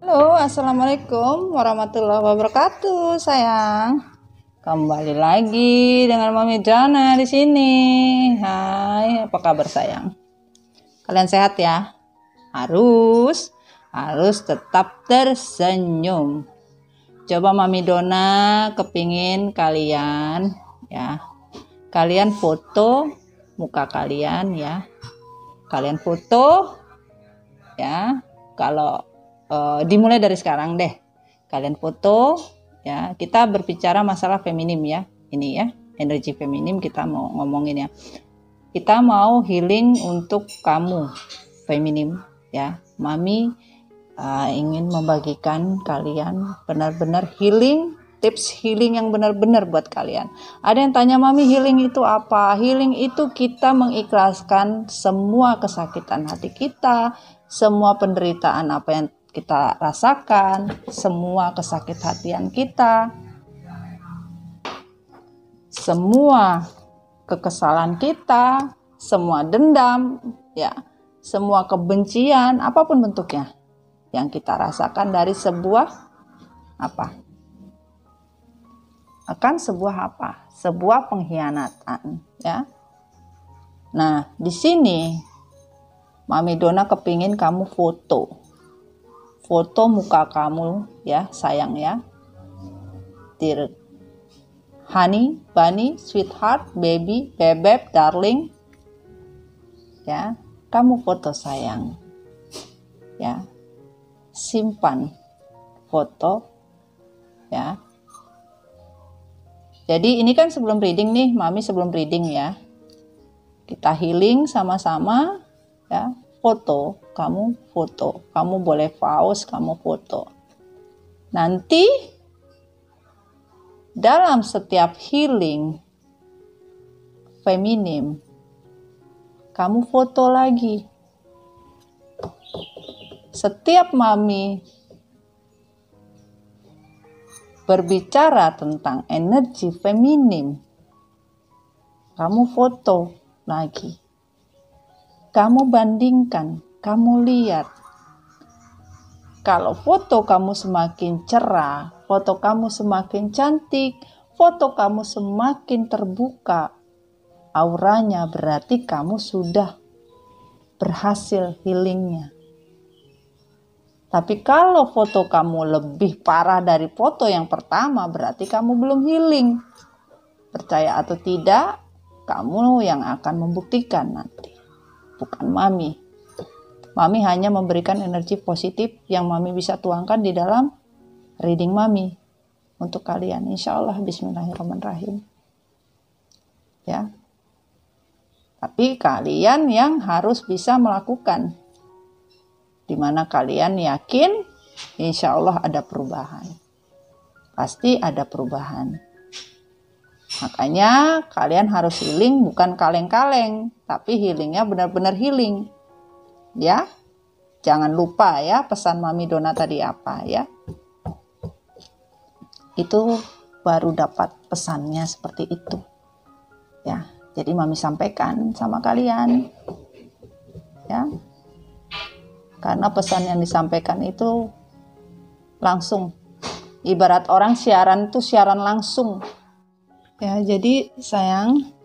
Halo, assalamualaikum warahmatullahi wabarakatuh, sayang. Kembali lagi dengan Mami Dana di sini. Hai, apa kabar sayang? Kalian sehat ya? Harus tetap tersenyum. Coba Mami Dona kepingin kalian ya. Kalian foto muka kalian ya. Kalian foto ya. Kalau dimulai dari sekarang deh. Kalian foto ya. Kita berbicara masalah feminim ya. Ini ya, energi feminim kita mau ngomongin ya. Kita mau healing untuk kamu feminim ya. Mami ingin membagikan kalian benar-benar healing, tips healing yang benar-benar buat kalian. Ada yang tanya, Mami, healing itu apa? Healing itu kita mengikhlaskan semua kesakitan hati kita, semua penderitaan apa yang kita rasakan, semua kesakit hatian kita, semua kekesalan kita, semua dendam, ya, semua kebencian, apapun bentuknya yang kita rasakan dari sebuah apa? Akan sebuah apa? Sebuah pengkhianatan, ya. Nah, di sini Mami Dona kepingin kamu foto muka kamu ya, sayang ya. Dear honey, bunny, sweetheart, baby, bebek, darling. Ya, kamu foto sayang. Ya. Simpan foto ya. Jadi ini kan sebelum reading nih, Mami sebelum reading ya. Kita healing sama-sama ya. Foto, kamu boleh pause, kamu foto. Nanti dalam setiap healing feminim, kamu foto lagi. Setiap Mami berbicara tentang energi feminim, kamu foto lagi. Kamu bandingkan, kamu lihat. Kalau foto kamu semakin cerah, foto kamu semakin cantik, foto kamu semakin terbuka, auranya berarti kamu sudah berhasil healingnya. Tapi kalau foto kamu lebih parah dari foto yang pertama, berarti kamu belum healing. Percaya atau tidak, kamu yang akan membuktikan nanti. Bukan Mami. Mami hanya memberikan energi positif yang Mami bisa tuangkan di dalam reading Mami untuk kalian. Insya Allah, bismillahirrahmanirrahim. Ya. Tapi kalian yang harus bisa melakukan. Dimana kalian yakin, insya Allah ada perubahan. Pasti ada perubahan. Makanya kalian harus healing bukan kaleng-kaleng, tapi healingnya benar-benar healing. Ya, jangan lupa ya pesan Mami Dona tadi apa ya. Itu baru dapat pesannya seperti itu. Ya, jadi Mami sampaikan sama kalian. Ya. Karena pesan yang disampaikan itu langsung. Ibarat orang siaran itu siaran langsung. Ya, jadi sayang,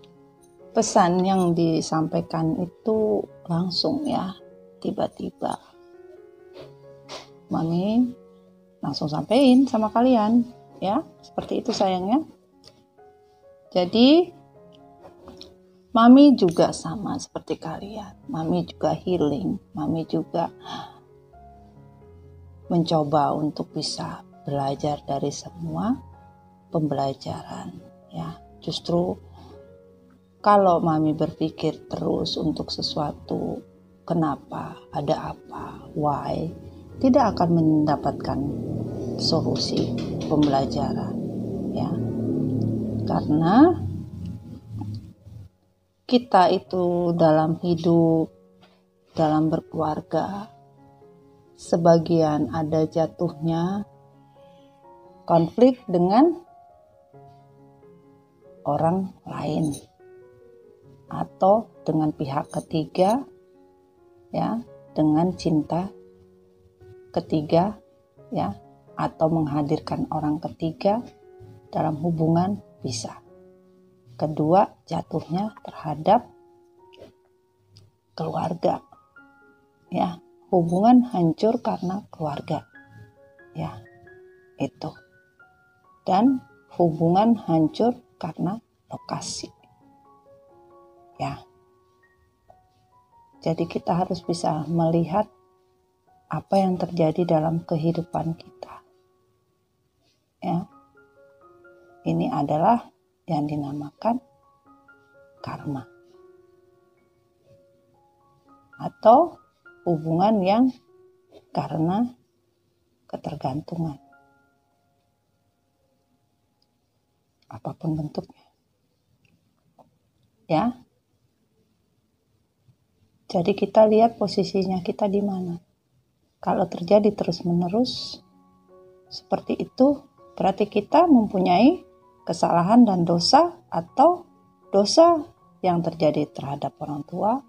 pesan yang disampaikan itu langsung ya, tiba-tiba. Mami langsung sampein sama kalian, ya, seperti itu sayangnya. Jadi, Mami juga sama seperti kalian. Mami juga healing, Mami juga mencoba untuk bisa belajar dari semua pembelajaran. Ya, justru kalau Mami berpikir terus untuk sesuatu, kenapa, ada apa, why, tidak akan mendapatkan solusi pembelajaran. Ya, karena kita itu dalam hidup, dalam berkeluarga, sebagian ada jatuhnya konflik dengan orang lain atau dengan pihak ketiga ya, dengan cinta ketiga ya, atau menghadirkan orang ketiga dalam hubungan bisa. Kedua, jatuhnya terhadap keluarga, ya, hubungan hancur karena keluarga, ya, itu. Dan hubungan hancur karena lokasi, ya. Jadi kita harus bisa melihat apa yang terjadi dalam kehidupan kita, ya. Ini adalah yang dinamakan karma atau hubungan yang karena ketergantungan, apapun bentuknya, ya. Jadi kita lihat posisinya kita di mana. Kalau terjadi terus-menerus seperti itu, berarti kita mempunyai kesalahan dan dosa, atau dosa yang terjadi terhadap orang tua,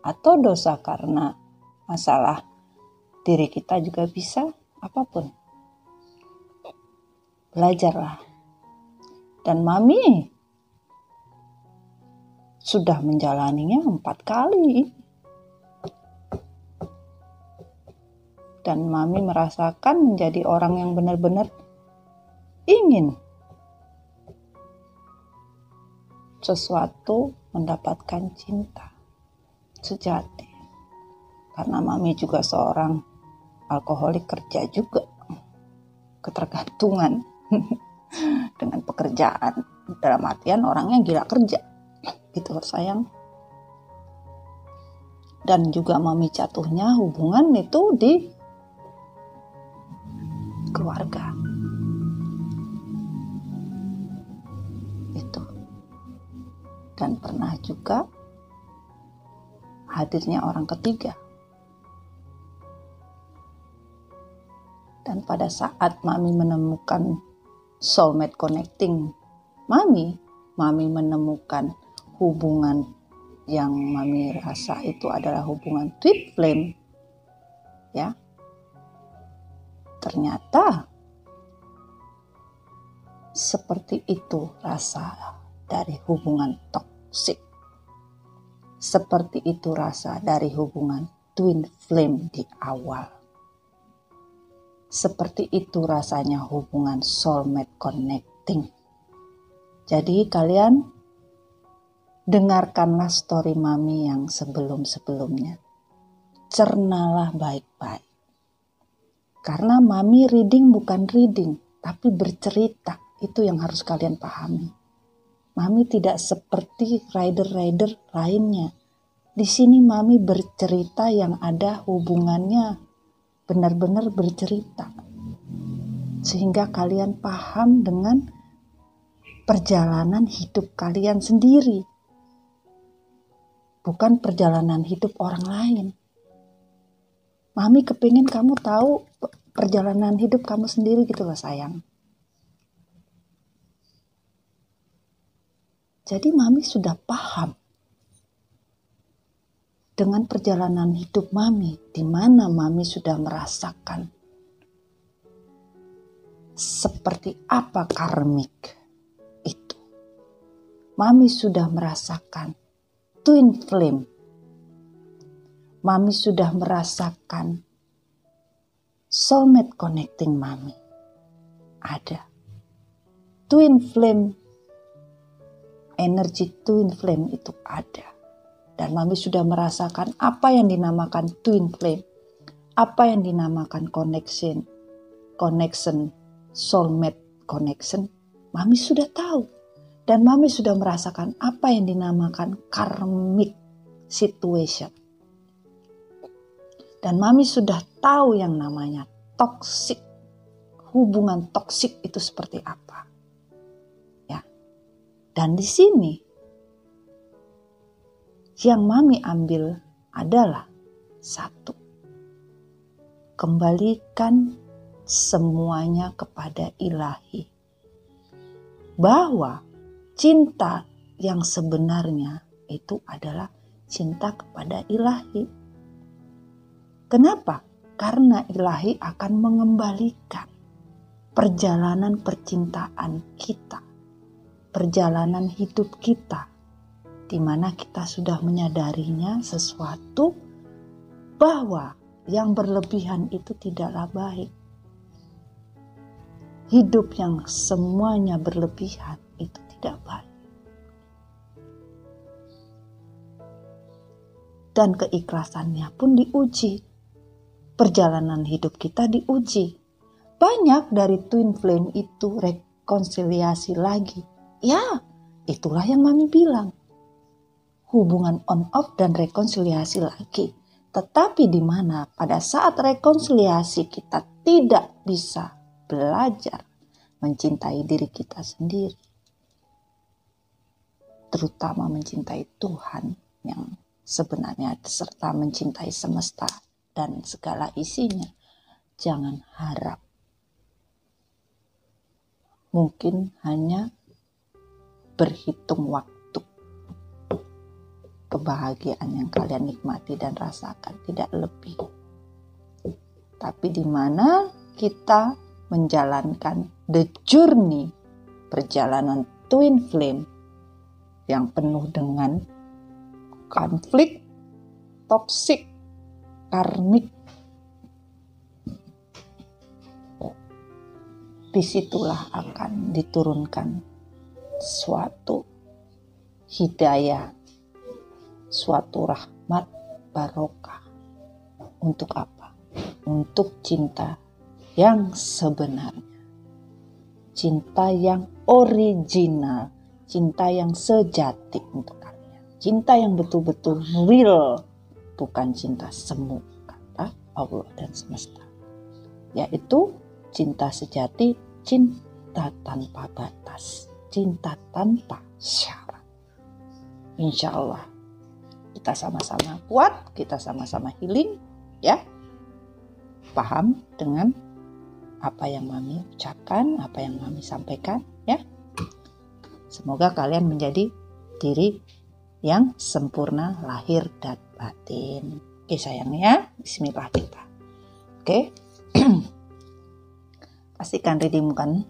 atau dosa karena masalah diri kita juga bisa, apapun. Belajarlah. Dan Mami sudah menjalaninya 4 kali. Dan Mami merasakan menjadi orang yang benar-benar ingin sesuatu, mendapatkan cinta sejati. Karena Mami juga seorang alkoholik kerja juga, ketergantungan dengan pekerjaan, dalam artian orangnya gila kerja gitu sayang. Dan juga Mami jatuhnya hubungan itu di keluarga itu. Dan pernah juga hadirnya orang ketiga. Dan pada saat Mami menemukan soulmate connecting Mami menemukan hubungan yang Mami rasa itu adalah hubungan twin flame, ya. Ternyata seperti itu rasa dari hubungan toksik. Seperti itu rasa dari hubungan twin flame di awal. Seperti itu rasanya hubungan soulmate connecting. Jadi kalian dengarkanlah story Mami yang sebelum-sebelumnya. Cernalah baik-baik. Karena Mami reading bukan reading, tapi bercerita. Itu yang harus kalian pahami. Mami tidak seperti rider-rider lainnya. Di sini Mami bercerita yang ada hubungannya, benar-benar bercerita. Sehingga kalian paham dengan perjalanan hidup kalian sendiri. Bukan perjalanan hidup orang lain. Mami kepingin kamu tahu perjalanan hidup kamu sendiri gitu loh sayang. Jadi Mami sudah paham dengan perjalanan hidup Mami, di mana Mami sudah merasakan seperti apa karmik itu. Mami sudah merasakan twin flame. Mami sudah merasakan soulmate connecting Mami. Ada twin flame, energi twin flame itu ada. Dan Mami sudah merasakan apa yang dinamakan twin flame, apa yang dinamakan connection, soulmate connection. Mami sudah tahu. Dan Mami sudah merasakan apa yang dinamakan karmic situation. Dan Mami sudah tahu yang namanya toxic. Hubungan toksik itu seperti apa. Ya. Dan di sini yang Mami ambil adalah satu. Kembalikan semuanya kepada ilahi. Bahwa cinta yang sebenarnya itu adalah cinta kepada ilahi. Kenapa? Karena ilahi akan mengembalikan perjalanan percintaan kita, perjalanan hidup kita, di mana kita sudah menyadarinya sesuatu bahwa yang berlebihan itu tidaklah baik. Hidup yang semuanya berlebihan itu tidak baik. Dan keikhlasannya pun diuji. Perjalanan hidup kita diuji. Banyak dari twin flame itu rekonsiliasi lagi. Ya, itulah yang Mami bilang. Hubungan on off dan rekonsiliasi lagi. Tetapi di mana pada saat rekonsiliasi kita tidak bisa belajar mencintai diri kita sendiri. Terutama mencintai Tuhan yang sebenarnya serta mencintai semesta dan segala isinya. Jangan harap. Mungkin hanya berhitung waktu. Kebahagiaan yang kalian nikmati dan rasakan tidak lebih. Tapi di mana kita menjalankan the journey, perjalanan twin flame yang penuh dengan konflik, toksik, karmik. Disitulah akan diturunkan suatu hidayah, suatu rahmat barokah. Untuk apa? Untuk cinta yang sebenarnya. Cinta yang original. Cinta yang sejati untuk kalian. Cinta yang betul-betul real. Bukan cinta semu, kata Allah dan semesta. Yaitu cinta sejati, cinta tanpa batas. Cinta tanpa syarat. Insya Allah. Kita sama-sama kuat, kita sama-sama healing, ya. Paham dengan apa yang Mami ucapkan, apa yang Mami sampaikan, ya. Semoga kalian menjadi diri yang sempurna lahir dan batin. Oke sayangnya, bismillah kita. Oke. Pastikan reading bukan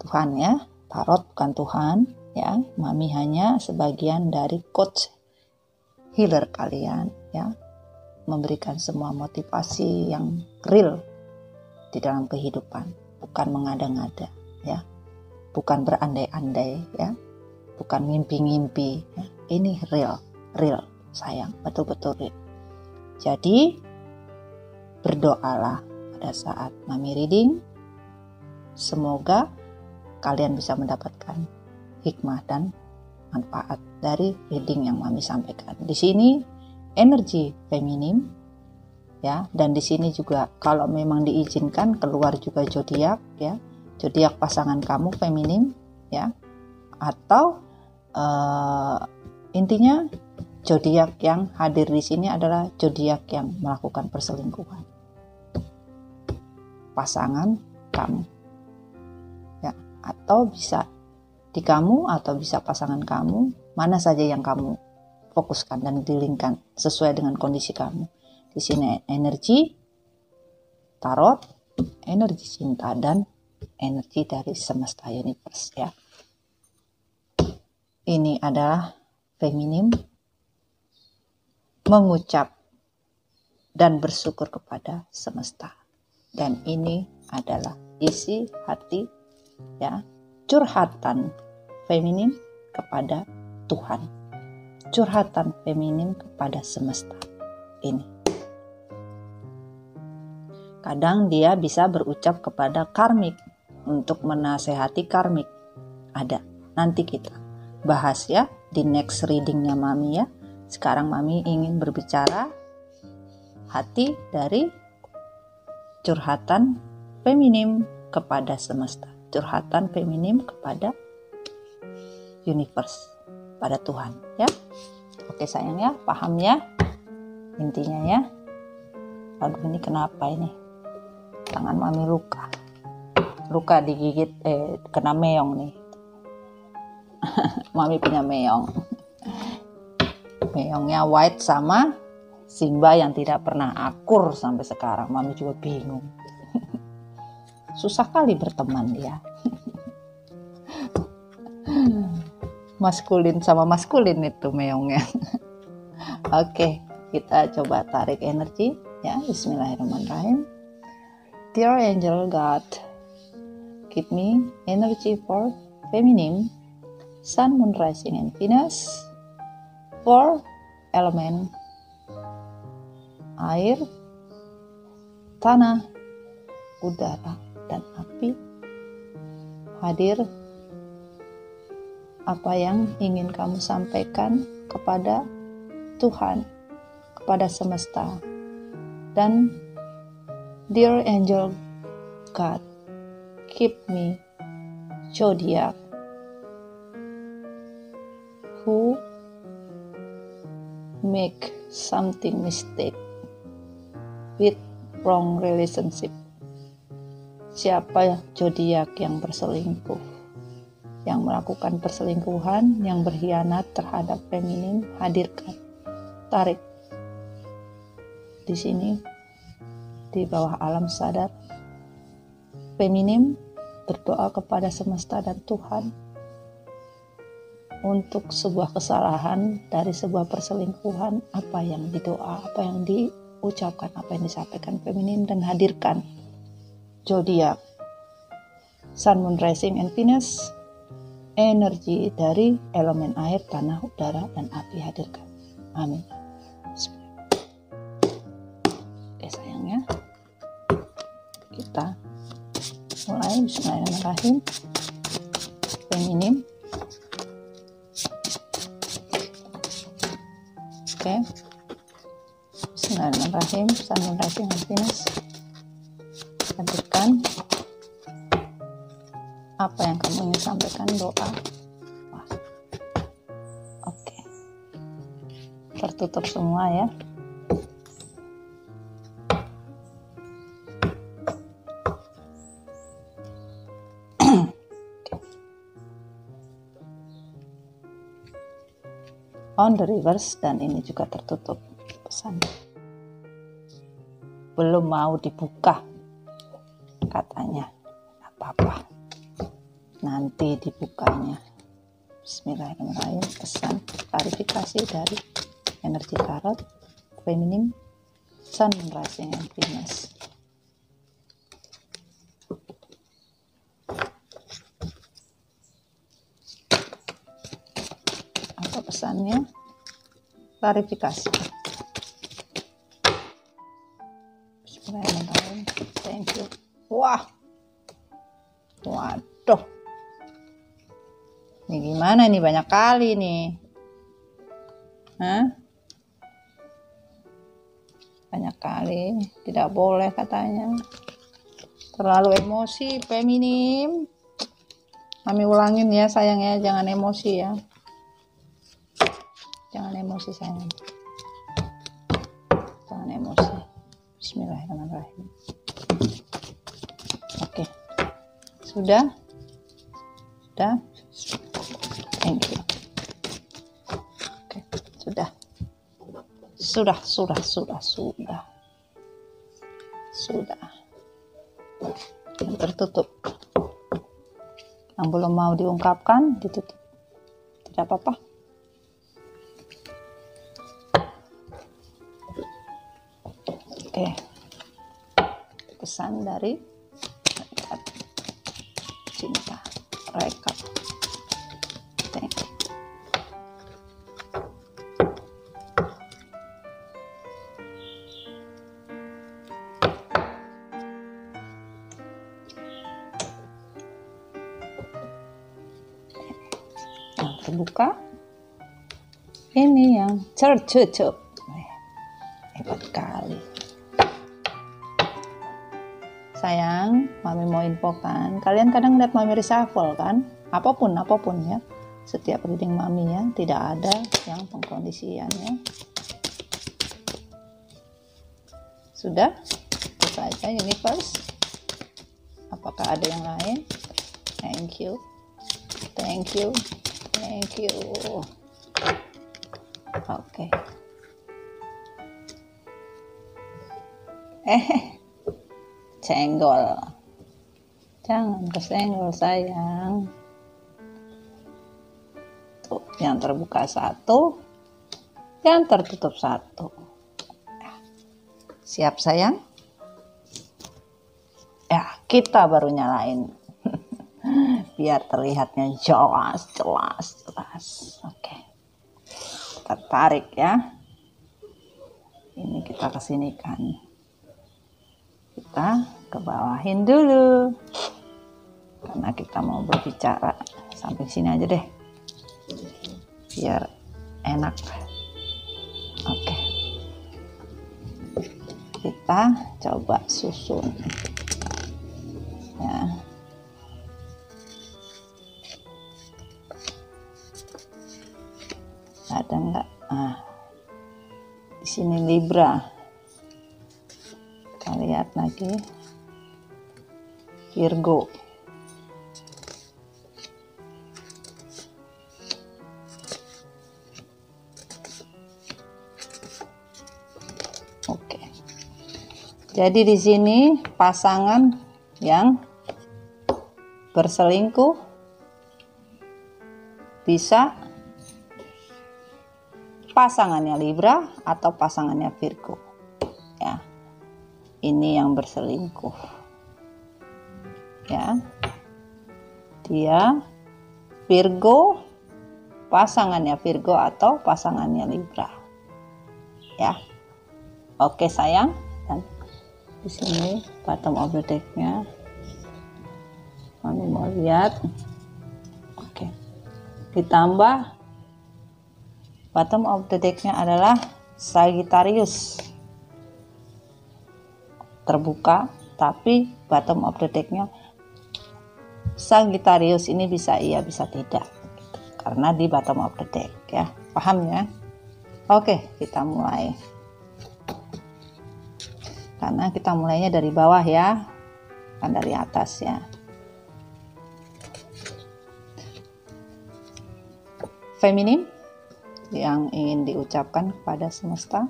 Tuhan ya, tarot bukan Tuhan. Ya, Mami hanya sebagian dari coach healer kalian ya, memberikan semua motivasi yang real di dalam kehidupan, bukan mengada-ngada ya, bukan berandai-andai ya, bukan mimpi-mimpi ya. Ini real sayang, betul-betul real. Jadi berdoalah pada saat Mami reading, semoga kalian bisa mendapatkan hikmah dan manfaat dari reading yang Mami sampaikan. Di sini energi feminim ya, dan di sini juga kalau memang diizinkan keluar juga zodiak ya, zodiak pasangan kamu feminim ya, atau intinya zodiak yang hadir di sini adalah zodiak yang melakukan perselingkuhan. Pasangan kamu ya, atau bisa di kamu atau bisa pasangan kamu, mana saja yang kamu fokuskan dan dilingkan sesuai dengan kondisi kamu. Di sini energi tarot, energi cinta dan energi dari semesta universe ya. Ini adalah feminim mengucap dan bersyukur kepada semesta. Dan ini adalah isi hati ya, curhatan feminim kepada Tuhan, curhatan feminim kepada semesta ini. Kadang dia bisa berucap kepada karmik untuk menasehati karmik. Ada, nanti kita bahas ya di next readingnya Mami ya. Sekarang Mami ingin berbicara hati dari curhatan feminim kepada semesta, curhatan feminim kepada universe, pada Tuhan ya. Oke sayang ya, paham ya intinya ya. Aduh ini kenapa ini, tangan Mami luka digigit kena meong nih. Mami punya meong, meongnya white sama Simba yang tidak pernah akur sampai sekarang. Mami juga bingung. Susah kali berteman dia. Maskulin sama maskulin itu meongnya. Oke, kita coba tarik energi ya. Bismillahirrahmanirrahim. Dear Angel God, give me energy for feminine, Sun, Moon, Rising, and Venus, for element air, tanah, udara, dan api. Hadir apa yang ingin kamu sampaikan kepada Tuhan, kepada semesta. Dan Dear Angel God, keep me zodiac who make something mistake with wrong relationship. Siapa zodiak yang berselingkuh, yang melakukan perselingkuhan, yang berkhianat terhadap feminin, hadirkan, tarik di sini, di bawah alam sadar. Feminim berdoa kepada semesta dan Tuhan untuk sebuah kesalahan dari sebuah perselingkuhan, apa yang didoa, apa yang diucapkan, apa yang disampaikan feminim, dan hadirkan zodiak Sun, Moon, Rising, and Venus, energi dari elemen air, tanah, udara, dan api, hadirkan. Amin. Oke sayangnya, kita mulai. Bismillahirrahmanirrahim. Feminim. Oke. Bismillahirrahmanirrahim. Sun, Moon, Rising, and Venus, hadirkan apa yang kamu ingin sampaikan, doa. Wah. Oke. Tertutup semua ya. On the reverse, dan ini juga tertutup pesan. Belum mau dibuka katanya. Apa-apa, nanti dibukanya. Bismillahirrahmanirrahim. Pesan klarifikasi dari energi tarot feminim Sun, Rising, and Venus. Apa pesannya? Klarifikasi. Bismillahirrahmanirrahim. Thank you. Wah, waduh, ini gimana nih, banyak kali nih. Hah? Banyak kali, tidak boleh katanya. Terlalu emosi feminim. Kami ulangin ya sayang ya, jangan emosi ya. Jangan emosi sayang. Jangan emosi. Bismillahirrahmanirrahim. Oke. Sudah? Sudah? Thank you. Oke, sudah. Sudah. Yang tertutup. Yang belum mau diungkapkan, ditutup. Tidak apa-apa. Oke. Pesan dari cinta. Rekap. Thank you. Yang terbuka. Ini yang tertutup. Hebat kali. Sayang, Mami mau infokan, kalian kadang lihat Mami reshuffle kan? Apapun ya. Setiap reading Mami ya, tidak ada yang pengkondisian ya. Sudah? Itu saja universe. Apakah ada yang lain? Thank you. Oke. Senggol. Jangan kesenggol sayang. Tuh, yang terbuka 1, yang tertutup 1. Siap sayang? Ya, kita baru nyalain. Biar terlihatnya jelas. Oke. Kita tarik ya. Ini kita kesinikan. Kita ke bawahin dulu. Karena kita mau berbicara. Sampai sini aja deh. Biar enak. Oke. Kita coba susun. Ya. Ada enggak? Di sini Libra. Kita lihat lagi. Virgo. Oke. Jadi di sini pasangan yang berselingkuh bisa pasangannya Libra atau pasangannya Virgo. Ya. Ini yang berselingkuh. Ya. Dia Virgo, pasangannya Virgo atau pasangannya Libra. Ya. Oke sayang, dan di sini bottom of the deck-nya. Mami mau lihat. Oke. Ditambah bottom of the deck-nya adalah Sagittarius. Terbuka, tapi bottom of the deck-nya Sagittarius ini bisa iya bisa tidak. Karena di bottom of the deck ya. Paham ya? Oke, kita mulai. Karena kita mulainya dari bawah ya, kan dari atas ya. Feminim yang ingin diucapkan kepada semesta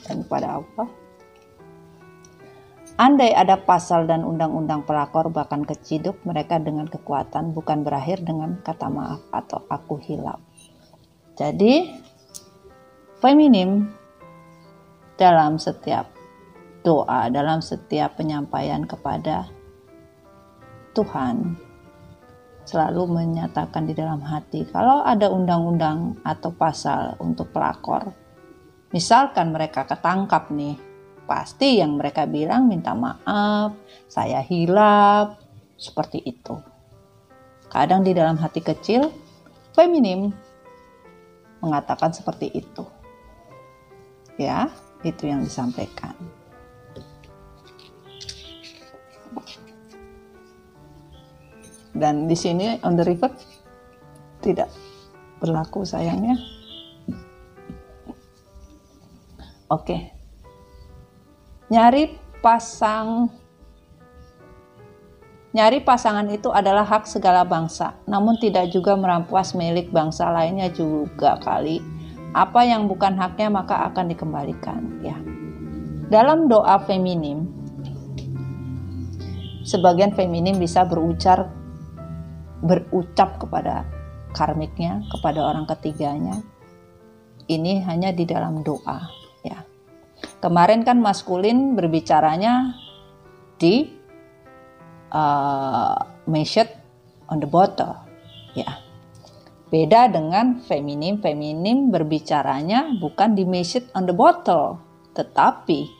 dan kepada Allah. Andai ada pasal dan undang-undang pelakor bahkan keciduk mereka dengan kekuatan, bukan berakhir dengan kata maaf atau aku hilaf. Jadi feminim dalam setiap doa, dalam setiap penyampaian kepada Tuhan selalu menyatakan di dalam hati kalau ada undang-undang atau pasal untuk pelakor, misalkan mereka ketangkap nih, pasti yang mereka bilang minta maaf, saya hilaf, seperti itu. Kadang di dalam hati kecil feminim mengatakan seperti itu. Ya, itu yang disampaikan. Dan di sini on the river tidak berlaku sayangnya. Oke. Nyari pasangan itu adalah hak segala bangsa, namun tidak juga merampas milik bangsa lainnya juga kali. Apa yang bukan haknya maka akan dikembalikan, ya. Dalam doa feminim, sebagian feminim bisa berucap kepada karmiknya, kepada orang ketiganya. Ini hanya di dalam doa, ya. Kemarin kan maskulin berbicaranya di measured on the bottle, ya. Beda dengan feminim berbicaranya bukan di measured on the bottle, tetapi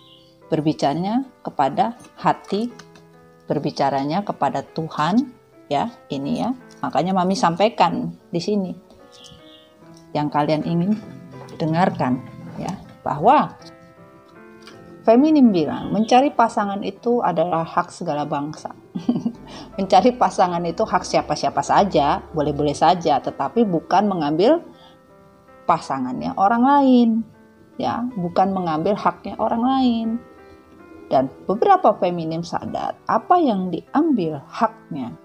berbicaranya kepada hati, berbicaranya kepada Tuhan, ya. Ini ya, makanya Mami sampaikan di sini yang kalian ingin dengarkan, ya, bahwa feminim bilang mencari pasangan itu adalah hak segala bangsa. Mencari pasangan itu hak siapa-siapa saja, boleh-boleh saja, tetapi bukan mengambil pasangannya orang lain, ya, bukan mengambil haknya orang lain. Dan beberapa feminim sadar apa yang diambil haknya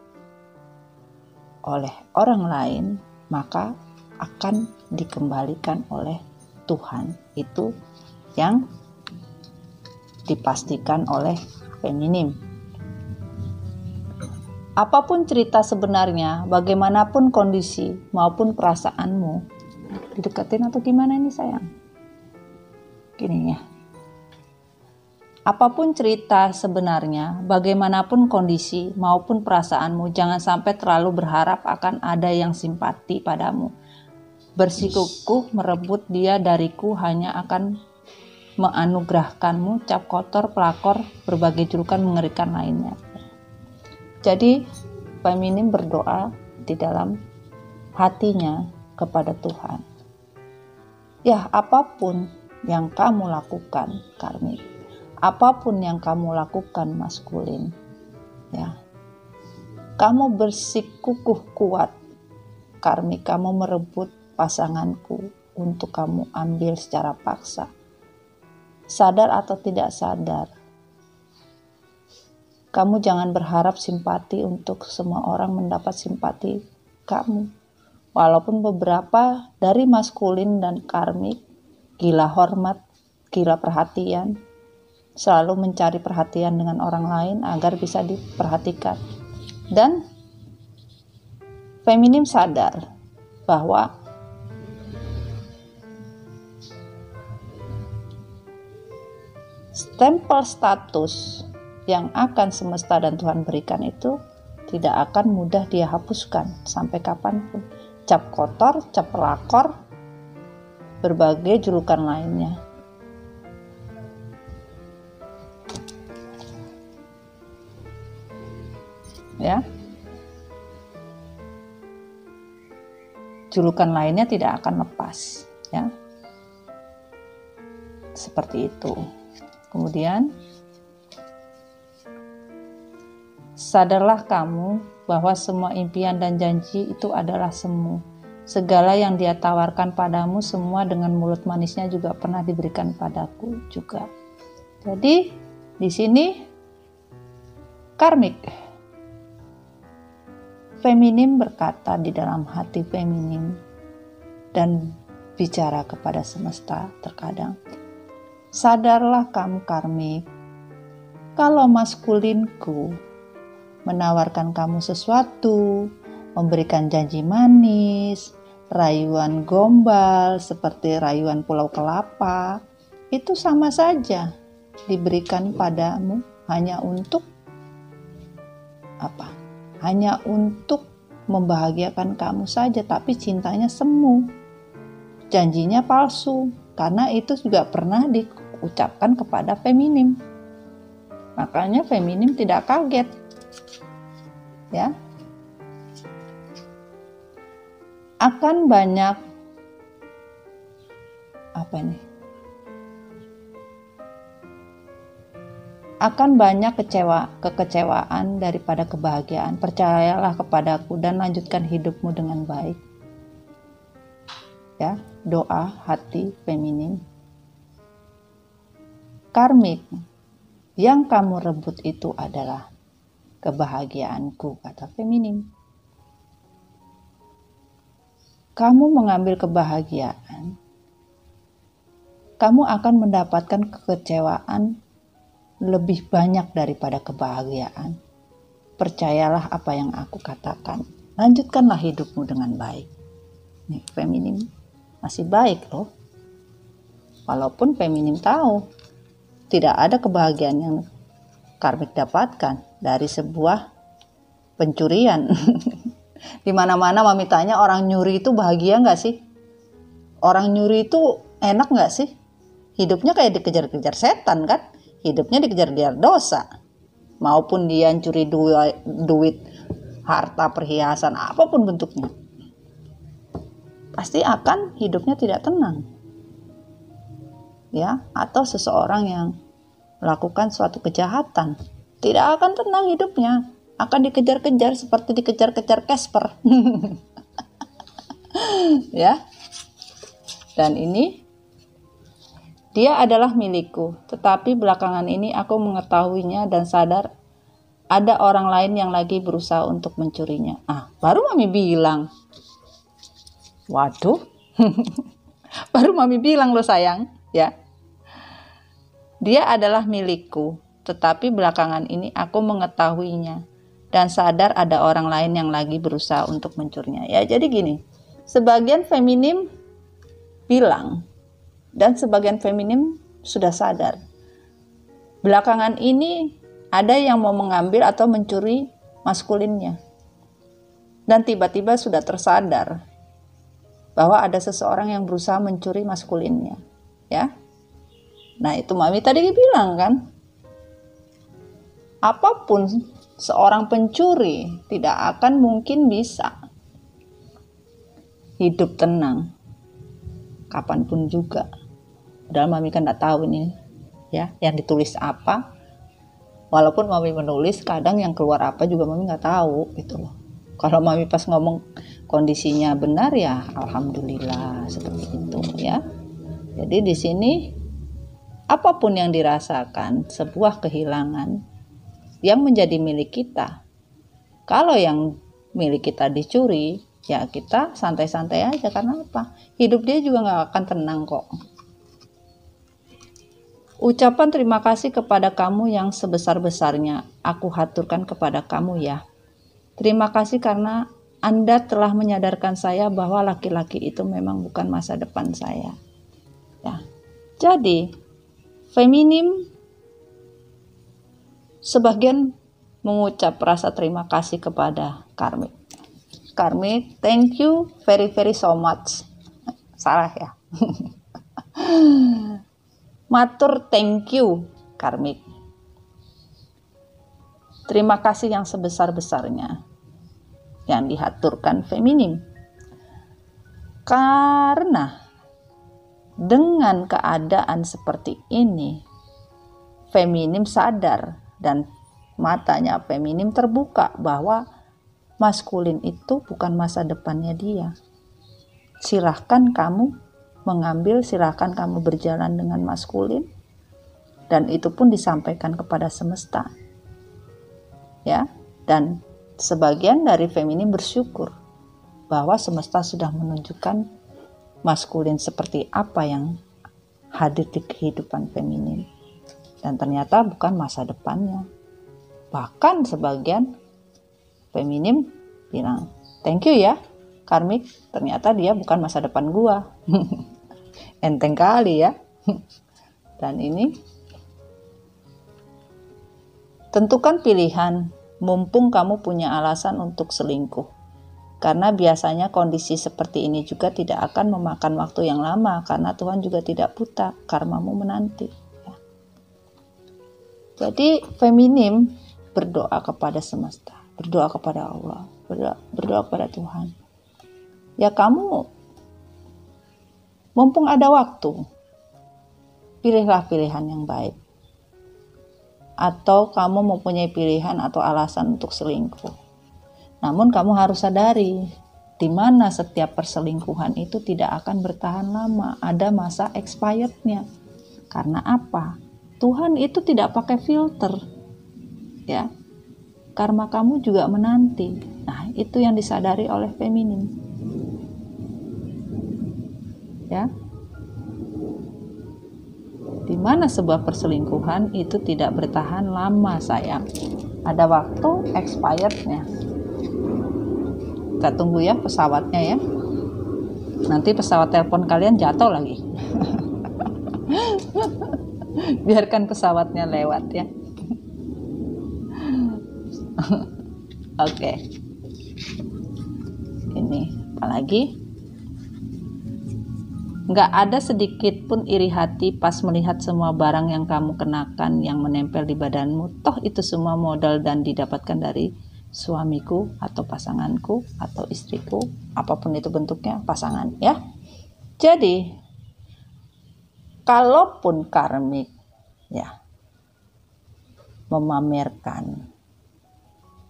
oleh orang lain maka akan dikembalikan oleh Tuhan. Itu yang dipastikan oleh feminim. Apapun cerita sebenarnya, bagaimanapun kondisi maupun perasaanmu, dideketin atau gimana ini sayang? Gini ya. Apapun cerita sebenarnya, bagaimanapun kondisi maupun perasaanmu, jangan sampai terlalu berharap akan ada yang simpati padamu. Bersikukuh merebut dia dariku hanya akan menganugerahkanmu cap kotor, pelakor, berbagai julukan mengerikan lainnya. Jadi, feminim berdoa di dalam hatinya kepada Tuhan. Ya, apapun yang kamu lakukan, karmik, apapun yang kamu lakukan, maskulin, ya, kamu bersikukuh kuat, karmik, kamu merebut pasanganku untuk kamu ambil secara paksa, sadar atau tidak sadar. Kamu jangan berharap simpati untuk semua orang mendapat simpati kamu. Walaupun beberapa dari maskulin dan karmik gila hormat, gila perhatian, selalu mencari perhatian dengan orang lain agar bisa diperhatikan. Dan feminim sadar bahwa stempel status yang akan semesta dan Tuhan berikan itu tidak akan mudah dia hapuskan sampai kapanpun. Cap kotor, cap pelakor, berbagai julukan lainnya. Ya. Julukan lainnya tidak akan lepas, ya. Seperti itu. Kemudian sadarlah kamu bahwa semua impian dan janji itu adalah semu. Segala yang dia tawarkan padamu semua dengan mulut manisnya juga pernah diberikan padaku juga. Jadi di sini karmik feminim berkata di dalam hati feminim dan bicara kepada semesta terkadang. Sadarlah kamu karmik, kalau maskulinku menawarkan kamu sesuatu, memberikan janji manis, rayuan gombal seperti rayuan Pulau Kelapa, itu sama saja diberikan padamu hanya untuk apa? Hanya untuk membahagiakan kamu saja, tapi cintanya semu. Janjinya palsu, karena itu juga pernah diucapkan kepada feminim. Makanya feminim tidak kaget. Ya, akan banyak akan banyak kekecewaan daripada kebahagiaan. Percayalah kepadaku dan lanjutkan hidupmu dengan baik. Ya, doa hati feminim. Karmik, yang kamu rebut itu adalah kebahagiaanku, kata feminim. Kamu mengambil kebahagiaan, kamu akan mendapatkan kekecewaan lebih banyak daripada kebahagiaan. Percayalah apa yang aku katakan. Lanjutkanlah hidupmu dengan baik. Nih, feminim masih baik loh. Walaupun feminim tahu tidak ada kebahagiaan yang karmik dapatkan dari sebuah pencurian. Di mana-mana mami tanya, orang nyuri itu bahagia nggak sih? Orang nyuri itu enak nggak sih? Hidupnya kayak dikejar-kejar setan kan? Hidupnya dikejar-kejar dosa. Maupun dia curi duit, harta, perhiasan, apapun bentuknya. Pasti akan hidupnya tidak tenang. Ya, atau seseorang yang melakukan suatu kejahatan, tidak akan tenang hidupnya. Akan dikejar-kejar seperti dikejar-kejar Casper. Ya. Dan ini dia adalah milikku, tetapi belakangan ini aku mengetahuinya dan sadar ada orang lain yang lagi berusaha untuk mencurinya. Baru mami bilang. Waduh. Baru mami bilang loh sayang, ya. Dia adalah milikku, tetapi belakangan ini aku mengetahuinya dan sadar ada orang lain yang lagi berusaha untuk mencurinya. Ya, jadi gini, sebagian feminim bilang dan sebagian feminim sudah sadar. Belakangan ini ada yang mau mengambil atau mencuri maskulinnya. Dan tiba-tiba sudah tersadar bahwa ada seseorang yang berusaha mencuri maskulinnya, ya. Nah, itu Mami tadi bilang kan, apapun seorang pencuri tidak akan mungkin bisa hidup tenang kapanpun juga. Padahal Mami kan tidak tahu ini, ya, yang ditulis apa. Walaupun Mami menulis, kadang yang keluar apa juga Mami nggak tahu, gitu loh. Kalau Mami pas ngomong kondisinya benar, ya alhamdulillah seperti itu, ya. Jadi di sini apapun yang dirasakan, sebuah kehilangan yang menjadi milik kita. Kalau yang milik kita dicuri, ya kita santai-santai aja. Karena apa? Hidup dia juga gak akan tenang kok. Ucapan terima kasih kepada kamu yang sebesar-besarnya aku haturkan kepada kamu ya. Terima kasih karena Anda telah menyadarkan saya bahwa laki-laki itu memang bukan masa depan saya. Ya. Jadi feminim sebagian mengucap rasa terima kasih kepada Karmik. Karmik, thank you very so much. Salah ya. Matur thank you Karmik. Terima kasih yang sebesar-besarnya yang dihaturkan feminim. Karena dengan keadaan seperti ini, feminim sadar dan matanya feminim terbuka bahwa maskulin itu bukan masa depannya dia. Silahkan kamu mengambil, silahkan kamu berjalan dengan maskulin, dan itu pun disampaikan kepada semesta. Ya, dan sebagian dari feminim bersyukur bahwa semesta sudah menunjukkan maskulin seperti apa yang hadir di kehidupan feminim, dan ternyata bukan masa depannya. Bahkan sebagian feminim bilang, thank you ya Karmik, ternyata dia bukan masa depan gua. Enteng kali ya. Dan ini tentukan pilihan, mumpung kamu punya alasan untuk selingkuh. Karena biasanya kondisi seperti ini juga tidak akan memakan waktu yang lama, karena Tuhan juga tidak buta, karmamu menanti. Ya. Jadi feminim berdoa kepada semesta, berdoa kepada Allah, berdoa kepada Tuhan. Ya kamu, mumpung ada waktu, pilihlah pilihan yang baik. Atau kamu mempunyai pilihan atau alasan untuk selingkuh. Namun kamu harus sadari, di mana setiap perselingkuhan itu tidak akan bertahan lama, ada masa expirednya. Karena apa? Tuhan itu tidak pakai filter, ya. Karma kamu juga menanti. Nah, itu yang disadari oleh feminim, ya. Di mana sebuah perselingkuhan itu tidak bertahan lama, sayang. Ada waktu expirednya. Kita tunggu ya pesawatnya ya. Nanti pesawat telepon kalian jatuh lagi. Biarkan pesawatnya lewat ya. Oke. Ini apalagi? Nggak ada sedikit pun iri hati pas melihat semua barang yang kamu kenakan yang menempel di badanmu. Toh itu semua modal dan didapatkan dari suamiku atau pasanganku atau istriku, apapun itu bentuknya, pasangan ya. Jadi kalaupun karmik ya memamerkan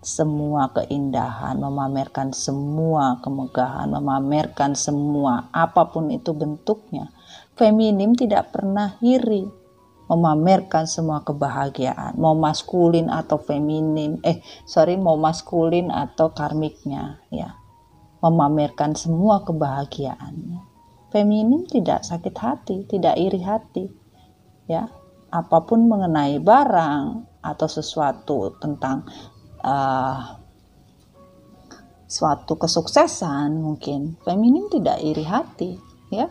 semua keindahan, memamerkan semua kemegahan, memamerkan semua apapun itu bentuknya, feminim tidak pernah iri memamerkan semua kebahagiaan, mau maskulin atau feminim, mau maskulin atau karmiknya, ya, memamerkan semua kebahagiaannya. Feminim tidak sakit hati, tidak iri hati, ya. apapun mengenai barang atau sesuatu tentang suatu kesuksesan, mungkin feminim tidak iri hati, ya,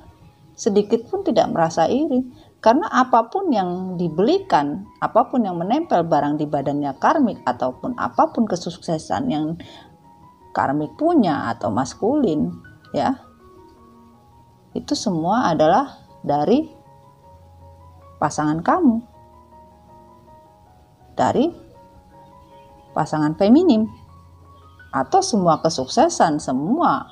sedikit pun tidak merasa iri, karena apapun yang dibelikan, apapun yang menempel barang di badannya karmik, ataupun apapun kesuksesan yang karmik punya atau maskulin, ya, itu semua adalah dari pasangan kamu, dari pasangan feminim. Atau semua kesuksesan, semua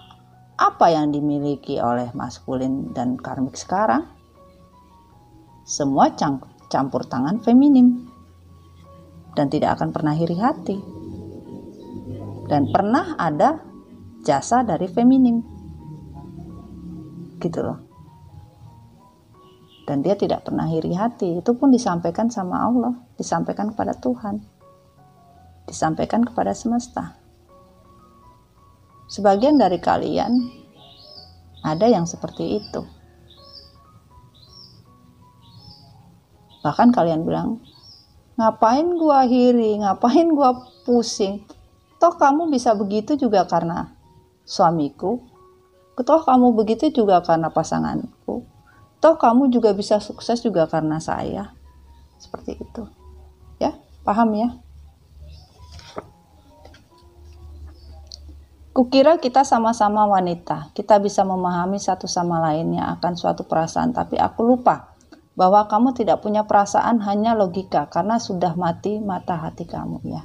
apa yang dimiliki oleh maskulin dan karmik sekarang, semua campur tangan feminim, dan tidak akan pernah iri hati, dan pernah ada jasa dari feminim, gitu loh. Dan dia tidak pernah iri hati. Itu pun disampaikan sama Allah, disampaikan kepada Tuhan, disampaikan kepada semesta. Sebagian dari kalian ada yang seperti itu. Bahkan kalian bilang, ngapain gua iri, ngapain gua pusing, toh kamu bisa begitu juga karena suamiku, toh kamu begitu juga karena pasanganku, toh kamu juga bisa sukses juga karena saya. Seperti itu, ya, paham ya? Kukira kita sama-sama wanita, kita bisa memahami satu sama lainnya akan suatu perasaan, tapi aku lupa bahwa kamu tidak punya perasaan, hanya logika, karena sudah mati mata hati kamu, ya.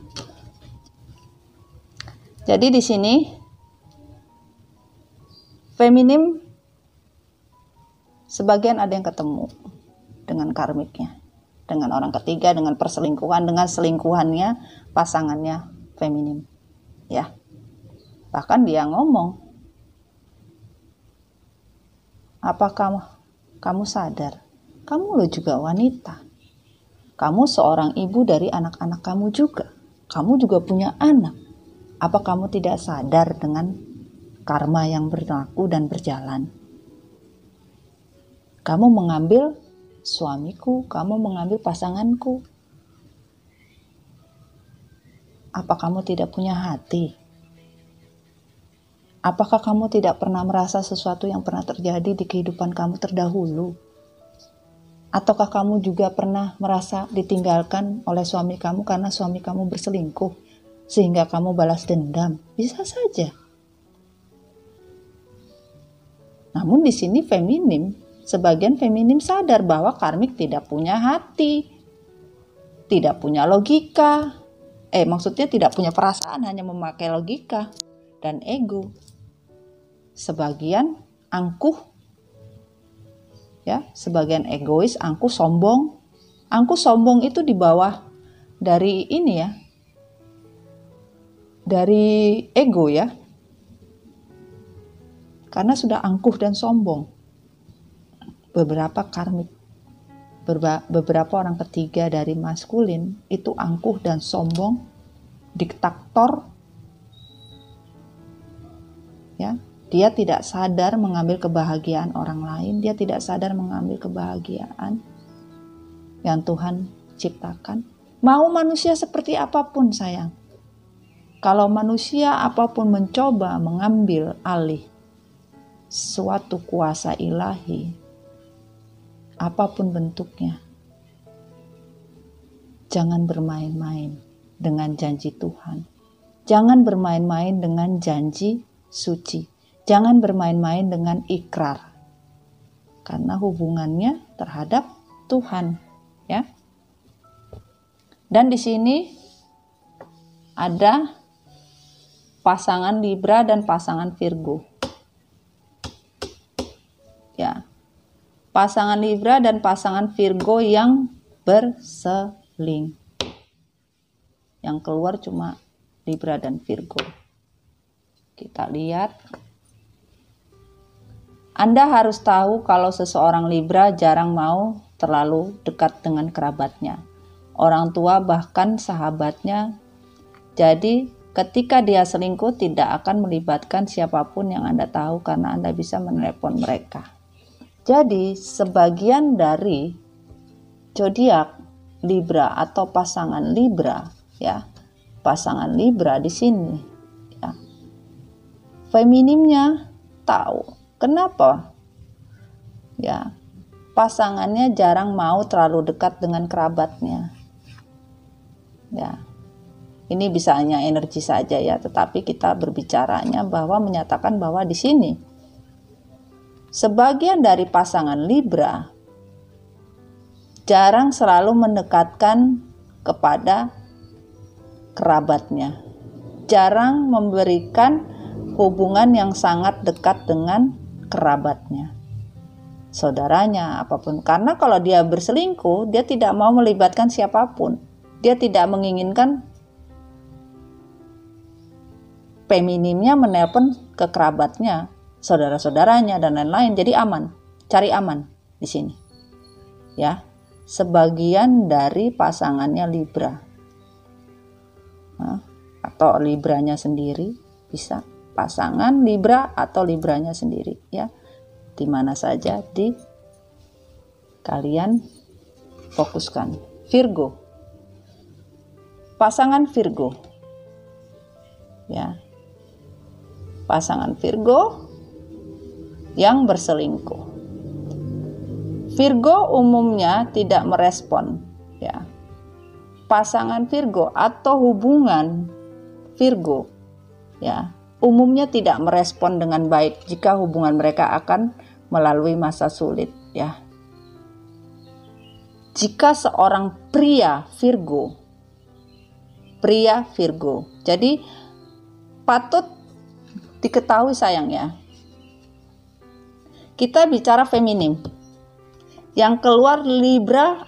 Jadi di sini feminim sebagian ada yang ketemu dengan karmiknya, dengan orang ketiga, dengan perselingkuhan, dengan selingkuhannya pasangannya feminim, ya. Bahkan dia ngomong, apakah kamu sadar? Kamu lo juga wanita. Kamu seorang ibu dari anak-anak kamu juga. Kamu juga punya anak. Apa kamu tidak sadar dengan karma yang berlaku dan berjalan? Kamu mengambil suamiku, kamu mengambil pasanganku. Apa kamu tidak punya hati? Apakah kamu tidak pernah merasa sesuatu yang pernah terjadi di kehidupan kamu terdahulu? Ataukah kamu juga pernah merasa ditinggalkan oleh suami kamu karena suami kamu berselingkuh, sehingga kamu balas dendam? Bisa saja. Namun di sini feminim, sebagian feminim sadar bahwa karmik tidak punya hati, tidak punya logika. Maksudnya tidak punya perasaan, hanya memakai logika dan ego. Sebagian angkuh, ya, sebagian egois, angkuh, sombong. Angkuh, sombong itu di bawah dari ini, ya, dari ego, ya, karena sudah angkuh dan sombong. Beberapa karmik, beberapa orang ketiga dari maskulin itu angkuh dan sombong, diktator, ya. Dia tidak sadar mengambil kebahagiaan orang lain. Dia tidak sadar mengambil kebahagiaan yang Tuhan ciptakan. Mau manusia seperti apapun, sayang. Kalau manusia apapun mencoba mengambil alih suatu kuasa ilahi, apapun bentuknya, jangan bermain-main dengan janji Tuhan. Jangan bermain-main dengan janji suci. Jangan bermain-main dengan ikrar, karena hubungannya terhadap Tuhan, ya. Dan di sini ada pasangan Libra dan pasangan Virgo, ya. Pasangan Libra dan pasangan Virgo yang berseling. Yang keluar cuma Libra dan Virgo. Kita lihat. Anda harus tahu kalau seseorang Libra jarang mau terlalu dekat dengan kerabatnya, orang tua, bahkan sahabatnya. Jadi ketika dia selingkuh tidak akan melibatkan siapapun yang Anda tahu, karena Anda bisa menelepon mereka. Jadi sebagian dari zodiak Libra atau pasangan Libra, ya. Pasangan Libra di sini, ya. Feminimnya tahu. Kenapa? Ya. Pasangannya jarang mau terlalu dekat dengan kerabatnya. Ya. Ini bisa hanya energi saja ya, tetapi kita berbicaranya bahwa menyatakan bahwa di sini sebagian dari pasangan Libra jarang selalu mendekatkan kepada kerabatnya, jarang memberikan hubungan yang sangat dekat dengan kerabatnya, saudaranya, apapun. Karena kalau dia berselingkuh, dia tidak mau melibatkan siapapun. Dia tidak menginginkan feminimnya menelpon ke kerabatnya, saudara-saudaranya, dan lain-lain. Jadi aman, cari aman di sini. Ya. Sebagian dari pasangannya Libra, atau Libranya sendiri, bisa pasangan Libra atau Libranya sendiri, ya, di mana saja di kalian fokuskan. Virgo, pasangan Virgo, ya, pasangan Virgo yang berselingkuh. Virgo umumnya tidak merespon, ya. Pasangan Virgo atau hubungan Virgo, ya, umumnya tidak merespon dengan baik jika hubungan mereka akan melalui masa sulit, ya. Jika seorang pria Virgo, jadi patut diketahui sayang ya, kita bicara feminim. Yang keluar Libra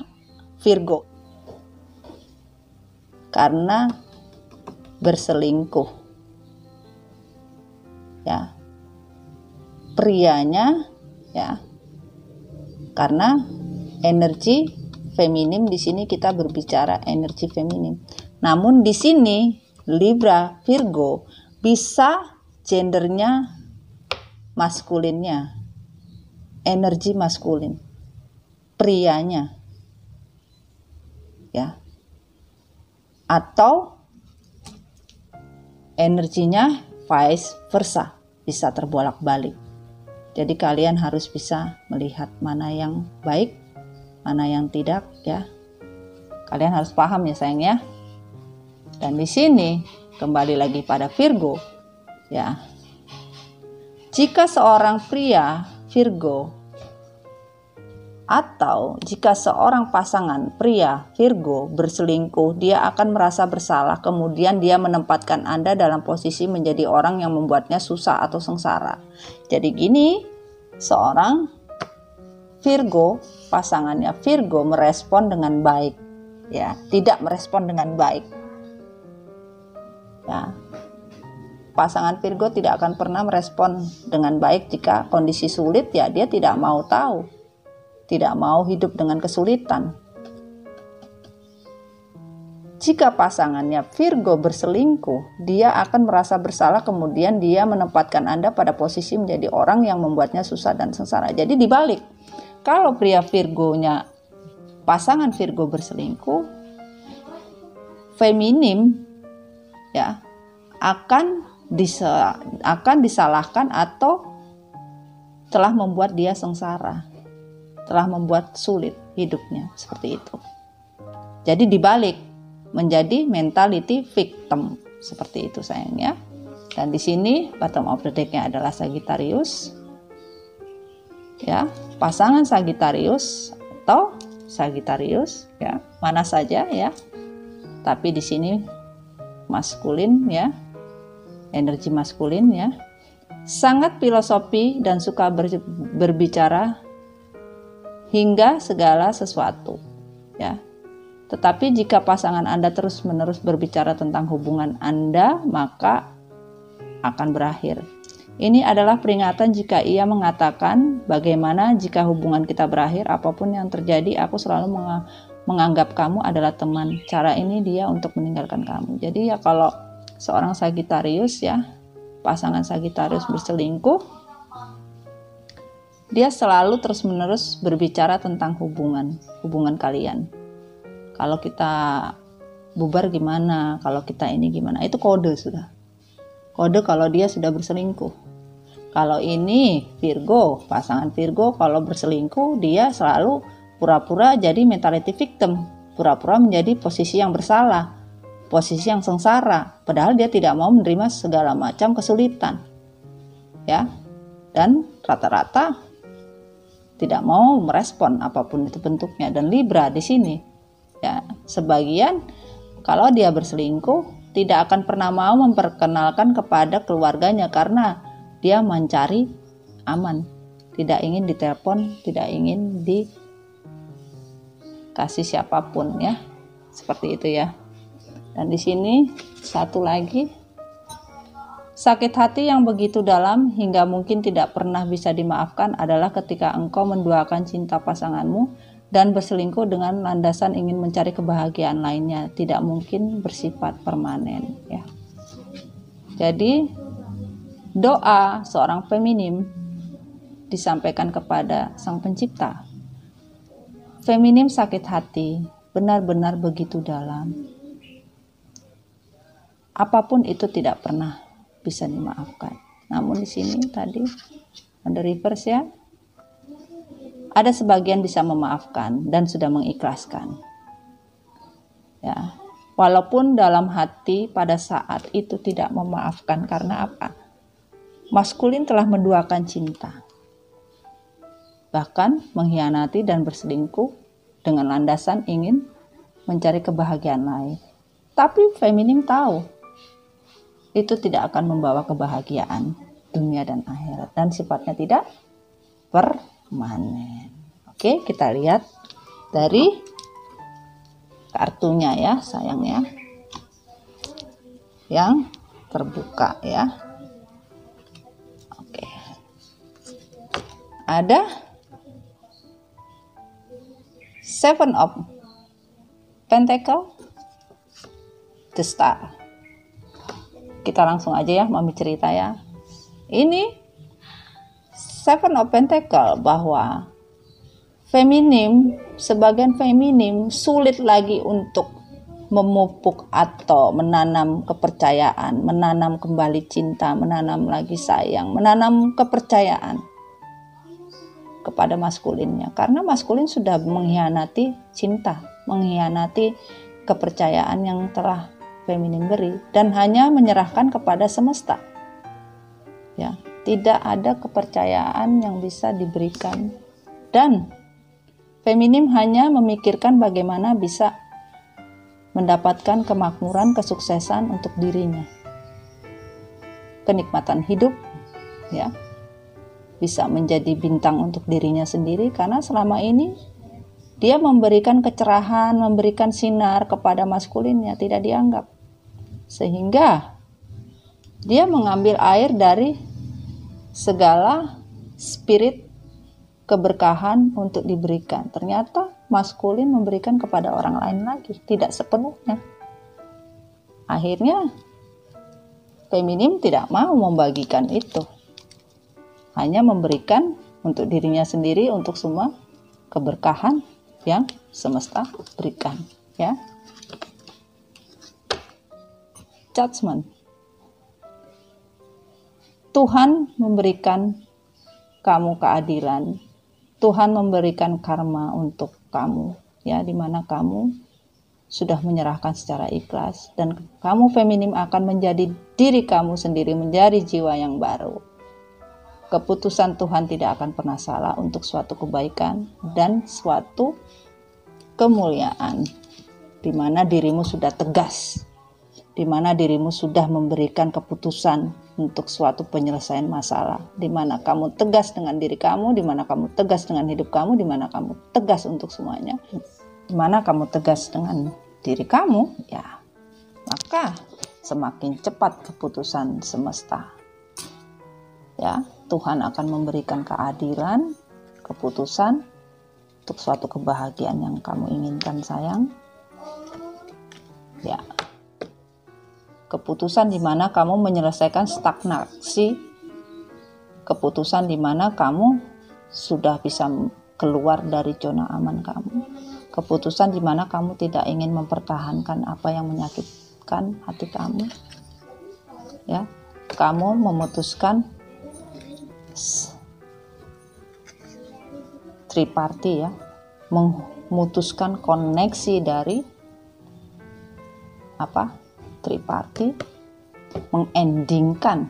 Virgo karena berselingkuh, ya, prianya, ya, karena energi feminim. Di sini kita berbicara energi feminim. Namun di sini Libra Virgo bisa gendernya maskulinnya, energi maskulin, prianya, ya, atau energinya vice versa, bisa terbolak-balik. Jadi kalian harus bisa melihat mana yang baik, mana yang tidak, ya. Kalian harus paham ya sayang ya. Dan di sini kembali lagi pada Virgo, ya. Jika seorang pria Virgo atau jika seorang pasangan pria Virgo berselingkuh, dia akan merasa bersalah, kemudian dia menempatkan Anda dalam posisi menjadi orang yang membuatnya susah atau sengsara. Jadi gini, seorang Virgo, pasangannya Virgo merespon dengan baik, ya, tidak merespon dengan baik, ya. Pasangan Virgo tidak akan pernah merespon dengan baik jika kondisi sulit, ya dia tidak mau tahu, tidak mau hidup dengan kesulitan. Jika pasangannya Virgo berselingkuh, dia akan merasa bersalah, kemudian dia menempatkan Anda pada posisi menjadi orang yang membuatnya susah dan sengsara. Jadi dibalik, kalau pria Virgonya, pasangan Virgo berselingkuh, feminim, ya, akan disalahkan atau telah membuat dia sengsara, telah membuat sulit hidupnya, seperti itu. Jadi dibalik, menjadi mentality victim, seperti itu sayang ya. Dan di sini bottom of the deck-nya adalah Sagittarius, ya, pasangan Sagittarius atau Sagittarius, ya, mana saja ya. Tapi di sini maskulin, ya, energi maskulin, ya, sangat filosofi dan suka berbicara hingga segala sesuatu, ya. Tetapi jika pasangan Anda terus-menerus berbicara tentang hubungan Anda, maka akan berakhir. Ini adalah peringatan jika ia mengatakan, bagaimana jika hubungan kita berakhir, apapun yang terjadi, aku selalu menganggap kamu adalah teman. Cara ini dia untuk meninggalkan kamu. Jadi ya kalau seorang Sagittarius, ya, pasangan Sagittarius berselingkuh, dia selalu terus-menerus berbicara tentang hubungan kalian. Kalau kita bubar gimana, kalau kita ini gimana, itu kode sudah. Kode kalau dia sudah berselingkuh. Kalau ini Virgo, pasangan Virgo kalau berselingkuh, dia selalu pura-pura jadi mentality victim, pura-pura menjadi posisi yang bersalah, posisi yang sengsara, padahal dia tidak mau menerima segala macam kesulitan. Ya. Dan rata-rata tidak mau merespon apapun itu bentuknya. Dan Libra di sini, ya, sebagian kalau dia berselingkuh tidak akan pernah mau memperkenalkan kepada keluarganya karena dia mencari aman, tidak ingin ditelepon, tidak ingin dikasih siapapun, ya, seperti itu ya. Dan di sini satu lagi, sakit hati yang begitu dalam hingga mungkin tidak pernah bisa dimaafkan adalah ketika engkau menduakan cinta pasanganmu dan berselingkuh dengan landasan ingin mencari kebahagiaan lainnya, tidak mungkin bersifat permanen, ya. Jadi doa seorang feminim disampaikan kepada Sang Pencipta. Feminim sakit hati benar-benar begitu dalam. Apapun itu tidak pernah bisa dimaafkan. Namun di sini tadi ada reverse, ya. Ada sebagian bisa memaafkan dan sudah mengikhlaskan. Ya. Walaupun dalam hati pada saat itu tidak memaafkan karena apa? Maskulin telah menduakan cinta. Bahkan mengkhianati dan berselingkuh dengan landasan ingin mencari kebahagiaan lain. Tapi feminim tahu itu tidak akan membawa kebahagiaan dunia dan akhirat dan sifatnya tidak permanen. Oke, kita lihat dari kartunya ya, sayangnya. Yang terbuka ya. Oke. Ada Seven of Pentacle, the Star. Kita langsung aja ya, Mami cerita ya. Ini Seven of Pentacle bahwa feminim, sebagian feminim sulit lagi untuk memupuk atau menanam kepercayaan, menanam kembali cinta, menanam lagi sayang, menanam kepercayaan kepada maskulinnya. Karena maskulin sudah mengkhianati cinta, mengkhianati kepercayaan yang telah feminim beri dan hanya menyerahkan kepada semesta. Ya, tidak ada kepercayaan yang bisa diberikan dan feminim hanya memikirkan bagaimana bisa mendapatkan kemakmuran, kesuksesan untuk dirinya. Kenikmatan hidup, ya. Bisa menjadi bintang untuk dirinya sendiri karena selama ini dia memberikan kecerahan, memberikan sinar kepada maskulinnya, tidak dianggap. Sehingga dia mengambil air dari segala spirit keberkahan untuk diberikan. Ternyata maskulin memberikan kepada orang lain lagi, tidak sepenuhnya. Akhirnya feminim tidak mau membagikan itu. Hanya memberikan untuk dirinya sendiri, untuk semua keberkahan yang semesta berikan, ya. Judgment. Tuhan memberikan kamu keadilan. Tuhan memberikan karma untuk kamu, ya, di mana kamu sudah menyerahkan secara ikhlas dan kamu feminim akan menjadi diri kamu sendiri, menjadi jiwa yang baru. Keputusan Tuhan tidak akan pernah salah untuk suatu kebaikan dan suatu kemuliaan, di mana dirimu sudah tegas, di mana dirimu sudah memberikan keputusan untuk suatu penyelesaian masalah, di mana kamu tegas dengan diri kamu, di mana kamu tegas dengan hidup kamu, di mana kamu tegas untuk semuanya, di mana kamu tegas dengan diri kamu, ya, maka semakin cepat keputusan semesta, ya. Tuhan akan memberikan keadilan, keputusan untuk suatu kebahagiaan yang kamu inginkan, sayang. Ya. Keputusan di mana kamu menyelesaikan stagnasi. Keputusan di mana kamu sudah bisa keluar dari zona aman kamu. Keputusan di mana kamu tidak ingin mempertahankan apa yang menyakitkan hati kamu. Ya, kamu memutuskan triparty ya, memutuskan koneksi dari triparty, mengendingkan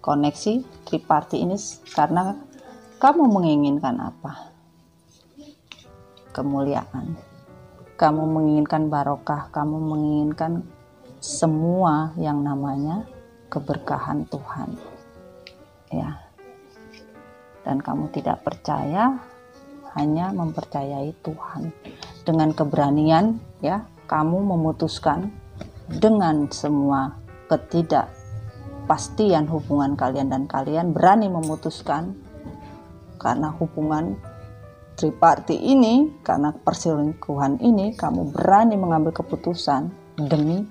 koneksi triparty ini karena kamu menginginkan apa? Kemuliaan. Kamu menginginkan barokah, kamu menginginkan semua yang namanya keberkahan Tuhan. Ya. Dan kamu tidak percaya, hanya mempercayai Tuhan. Dengan keberanian ya, kamu memutuskan dengan semua ketidakpastian hubungan kalian dan kalian berani memutuskan karena hubungan triparty ini, karena perselingkuhan ini, kamu berani mengambil keputusan demi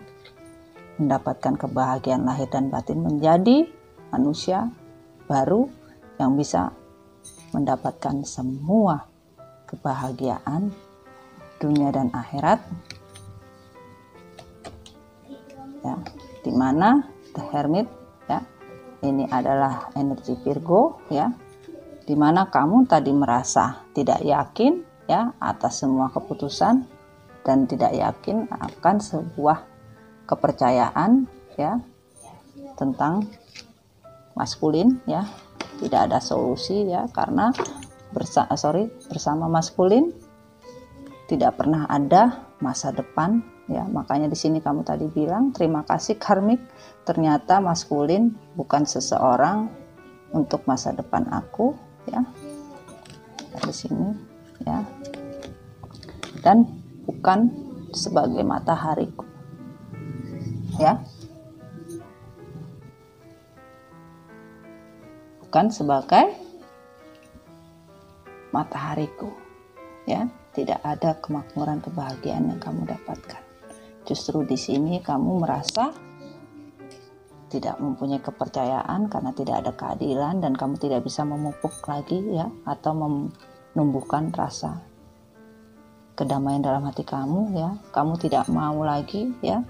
mendapatkan kebahagiaan lahir dan batin, menjadi manusia baru yang bisa mendapatkan semua kebahagiaan dunia dan akhirat. Ya, dimana The Hermit ya, ini adalah energi Virgo ya, dimana kamu tadi merasa tidak yakin ya atas semua keputusan dan tidak yakin akan sebuah kepercayaan ya tentang maskulin ya, tidak ada solusi ya, karena bersama maskulin tidak pernah ada masa depan ya. Makanya di sini kamu tadi bilang terima kasih karmik, ternyata maskulin bukan seseorang untuk masa depan aku ya, di sini ya, dan bukan sebagai matahariku ya, bukan sebagai matahariku ya. Tidak ada kemakmuran kebahagiaan yang kamu dapatkan. Justru di sini kamu merasa tidak mempunyai kepercayaan karena tidak ada keadilan dan kamu tidak bisa memupuk lagi ya, atau menumbuhkan rasa kedamaian dalam hati kamu ya. Kamu tidak mau lagi ya,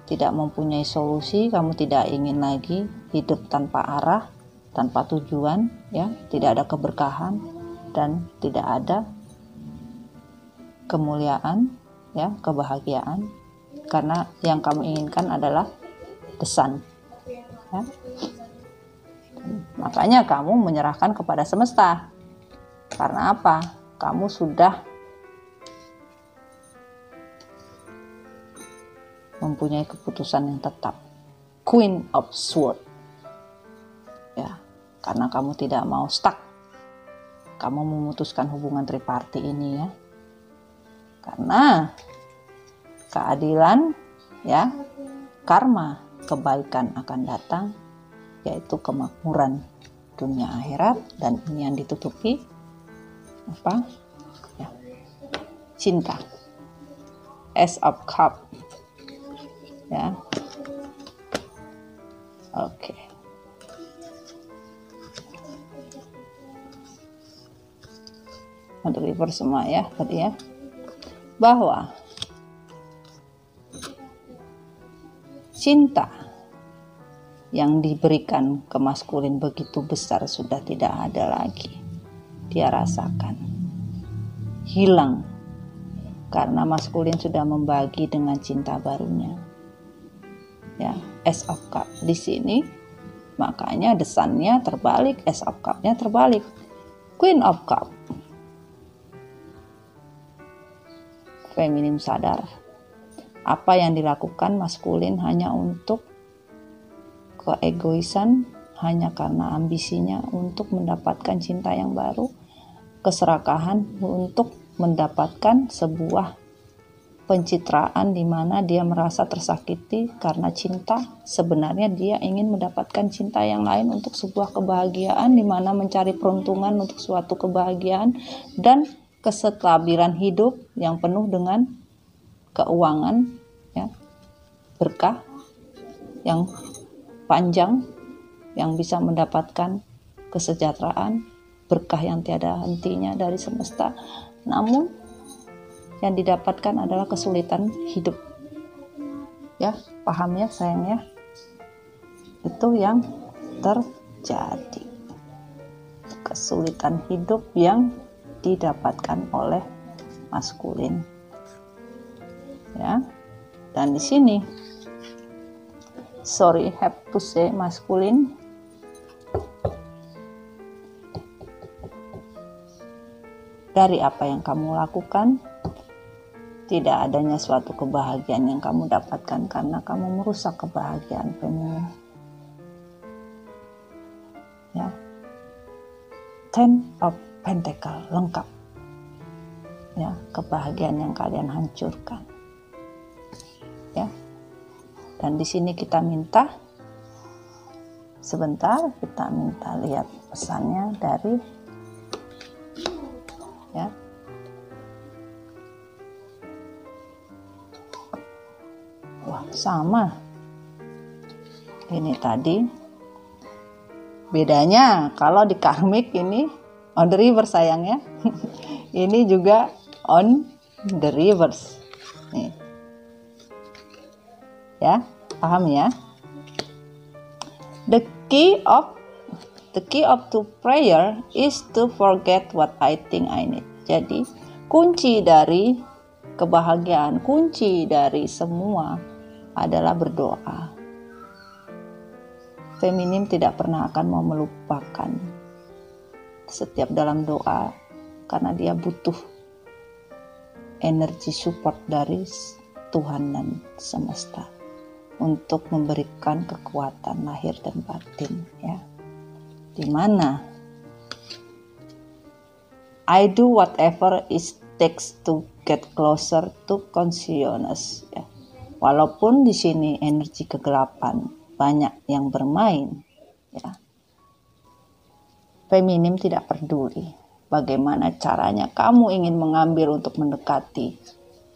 tidak mempunyai solusi, kamu tidak ingin lagi hidup tanpa arah, tanpa tujuan ya, tidak ada keberkahan dan tidak ada kemuliaan ya, kebahagiaan, karena yang kamu inginkan adalah the sun ya. Makanya kamu menyerahkan kepada semesta. Karena apa? Kamu sudah mempunyai keputusan yang tetap, Queen of Swords ya, karena kamu tidak mau stuck. Kamu memutuskan hubungan triparty ini ya, karena keadilan ya, karma, kebaikan akan datang, yaitu kemakmuran dunia akhirat, dan ini yang ditutupi apa ya, cinta, Ace of Cup ya. Oke. Untuk reverse semua ya tadi ya, bahwa cinta yang diberikan ke maskulin begitu besar sudah tidak ada lagi. Dia rasakan hilang karena maskulin sudah membagi dengan cinta barunya ya. Ace of Cup di sini, makanya desannya terbalik, Ace of Cup-nya terbalik, Queen of Cup. Feminim sadar apa yang dilakukan maskulin hanya untuk keegoisan, hanya karena ambisinya untuk mendapatkan cinta yang baru, keserakahan untuk mendapatkan sebuah pencitraan di mana dia merasa tersakiti karena cinta. Sebenarnya dia ingin mendapatkan cinta yang lain untuk sebuah kebahagiaan, di mana mencari peruntungan untuk suatu kebahagiaan dan kestabilan hidup yang penuh dengan keuangan ya, berkah yang panjang, yang bisa mendapatkan kesejahteraan berkah yang tiada hentinya dari semesta, namun yang didapatkan adalah kesulitan hidup. Ya, paham ya sayang ya? Itu yang terjadi. Kesulitan hidup yang didapatkan oleh maskulin. Ya. Dan di sini have to say maskulin, dari apa yang kamu lakukan tidak adanya suatu kebahagiaan yang kamu dapatkan karena kamu merusak kebahagiaan feminin. Ya. Ten of Pentacle lengkap. Ya, kebahagiaan yang kalian hancurkan. Ya. Dan di sini kita minta sebentar, kita minta lihat pesannya dari ya. Wah, sama. Ini tadi bedanya kalau di karmik ini on the reverse sayang ya. Ini juga on the reverse. Nih. Ya, paham ya? The key of to prayer is to forget what I think I need. Jadi, kunci dari kebahagiaan, kunci dari semua adalah berdoa. Feminim tidak pernah akan mau melupakan setiap dalam doa karena dia butuh energi support dari Tuhan dan semesta untuk memberikan kekuatan lahir dan batin, ya. Dimana I do whatever it takes to get closer to consciousness, ya. Walaupun di sini energi kegelapan banyak yang bermain, ya. Feminim tidak peduli bagaimana caranya kamu ingin mengambil untuk mendekati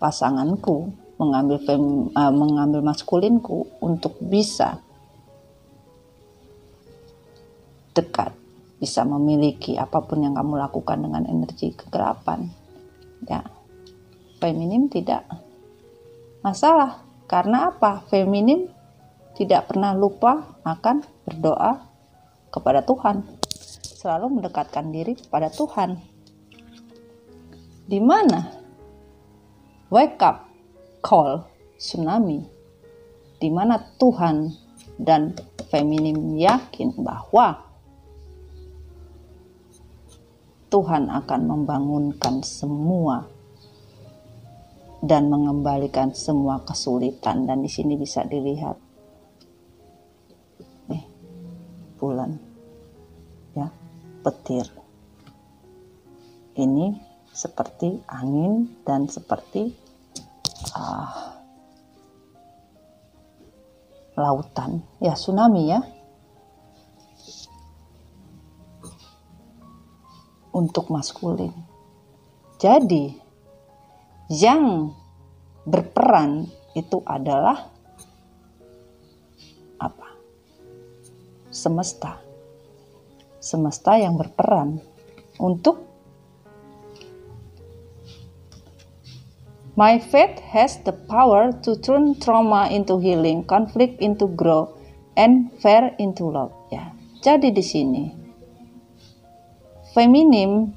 pasanganku, mengambil maskulinku untuk bisa dekat, bisa memiliki apapun yang kamu lakukan dengan energi kegelapan. Ya, feminim tidak masalah. Karena apa? Feminim tidak pernah lupa akan berdoa kepada Tuhan, selalu mendekatkan diri kepada Tuhan. Di mana wake up call tsunami, di mana Tuhan dan feminim yakin bahwa Tuhan akan membangunkan semua dan mengembalikan semua kesulitan. Dan di sini bisa dilihat nih, bulan, ya, petir. Ini seperti angin dan seperti lautan, ya, tsunami, ya. Untuk maskulin. Jadi yang berperan itu adalah apa? Semesta. Semesta yang berperan untuk my faith has the power to turn trauma into healing, conflict into growth, and fear into love. Ya. Jadi di sini feminim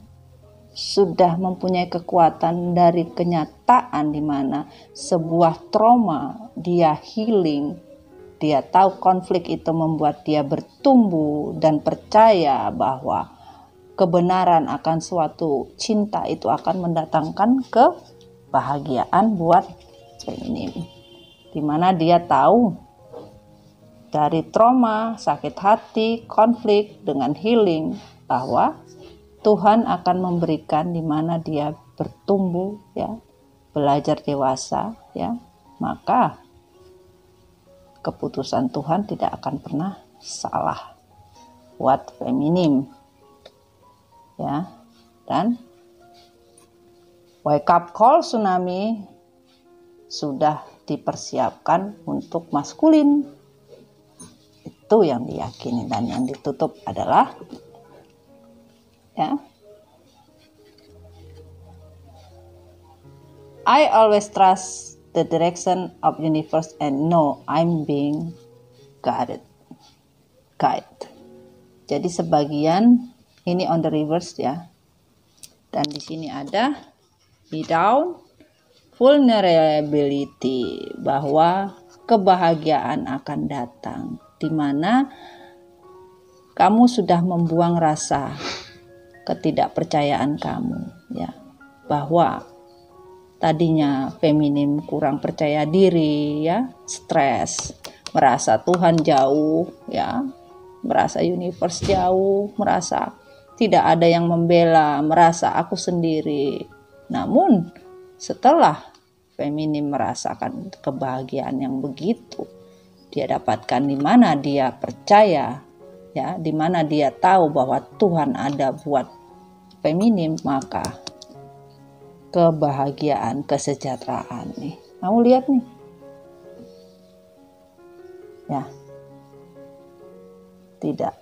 sudah mempunyai kekuatan dari kenyataan di mana sebuah trauma dia healing, dia tahu konflik itu membuat dia bertumbuh dan percaya bahwa kebenaran akan suatu cinta itu akan mendatangkan kebahagiaan buat feminim. Di mana dia tahu dari trauma, sakit hati, konflik dengan healing bahwa Tuhan akan memberikan di mana dia bertumbuh, ya, belajar dewasa, ya, maka keputusan Tuhan tidak akan pernah salah buat feminim, ya. Dan wake up call tsunami sudah dipersiapkan untuk maskulin. Itu yang diyakini, dan yang ditutup adalah Ya. I always trust the direction of universe and know I'm being guided. Jadi sebagian ini on the reverse ya. Dan di sini ada without vulnerability, bahwa kebahagiaan akan datang di mana kamu sudah membuang rasa ketidakpercayaan kamu ya, bahwa tadinya feminim kurang percaya diri ya, stres, merasa Tuhan jauh ya, merasa universe jauh, merasa tidak ada yang membela, merasa aku sendiri. Namun setelah feminim merasakan kebahagiaan yang begitu dia dapatkan, di mana dia percaya ya, di mana dia tahu bahwa Tuhan ada buat feminim, maka kebahagiaan, kesejahteraan nih. Kamu lihat nih. Ya. Tidak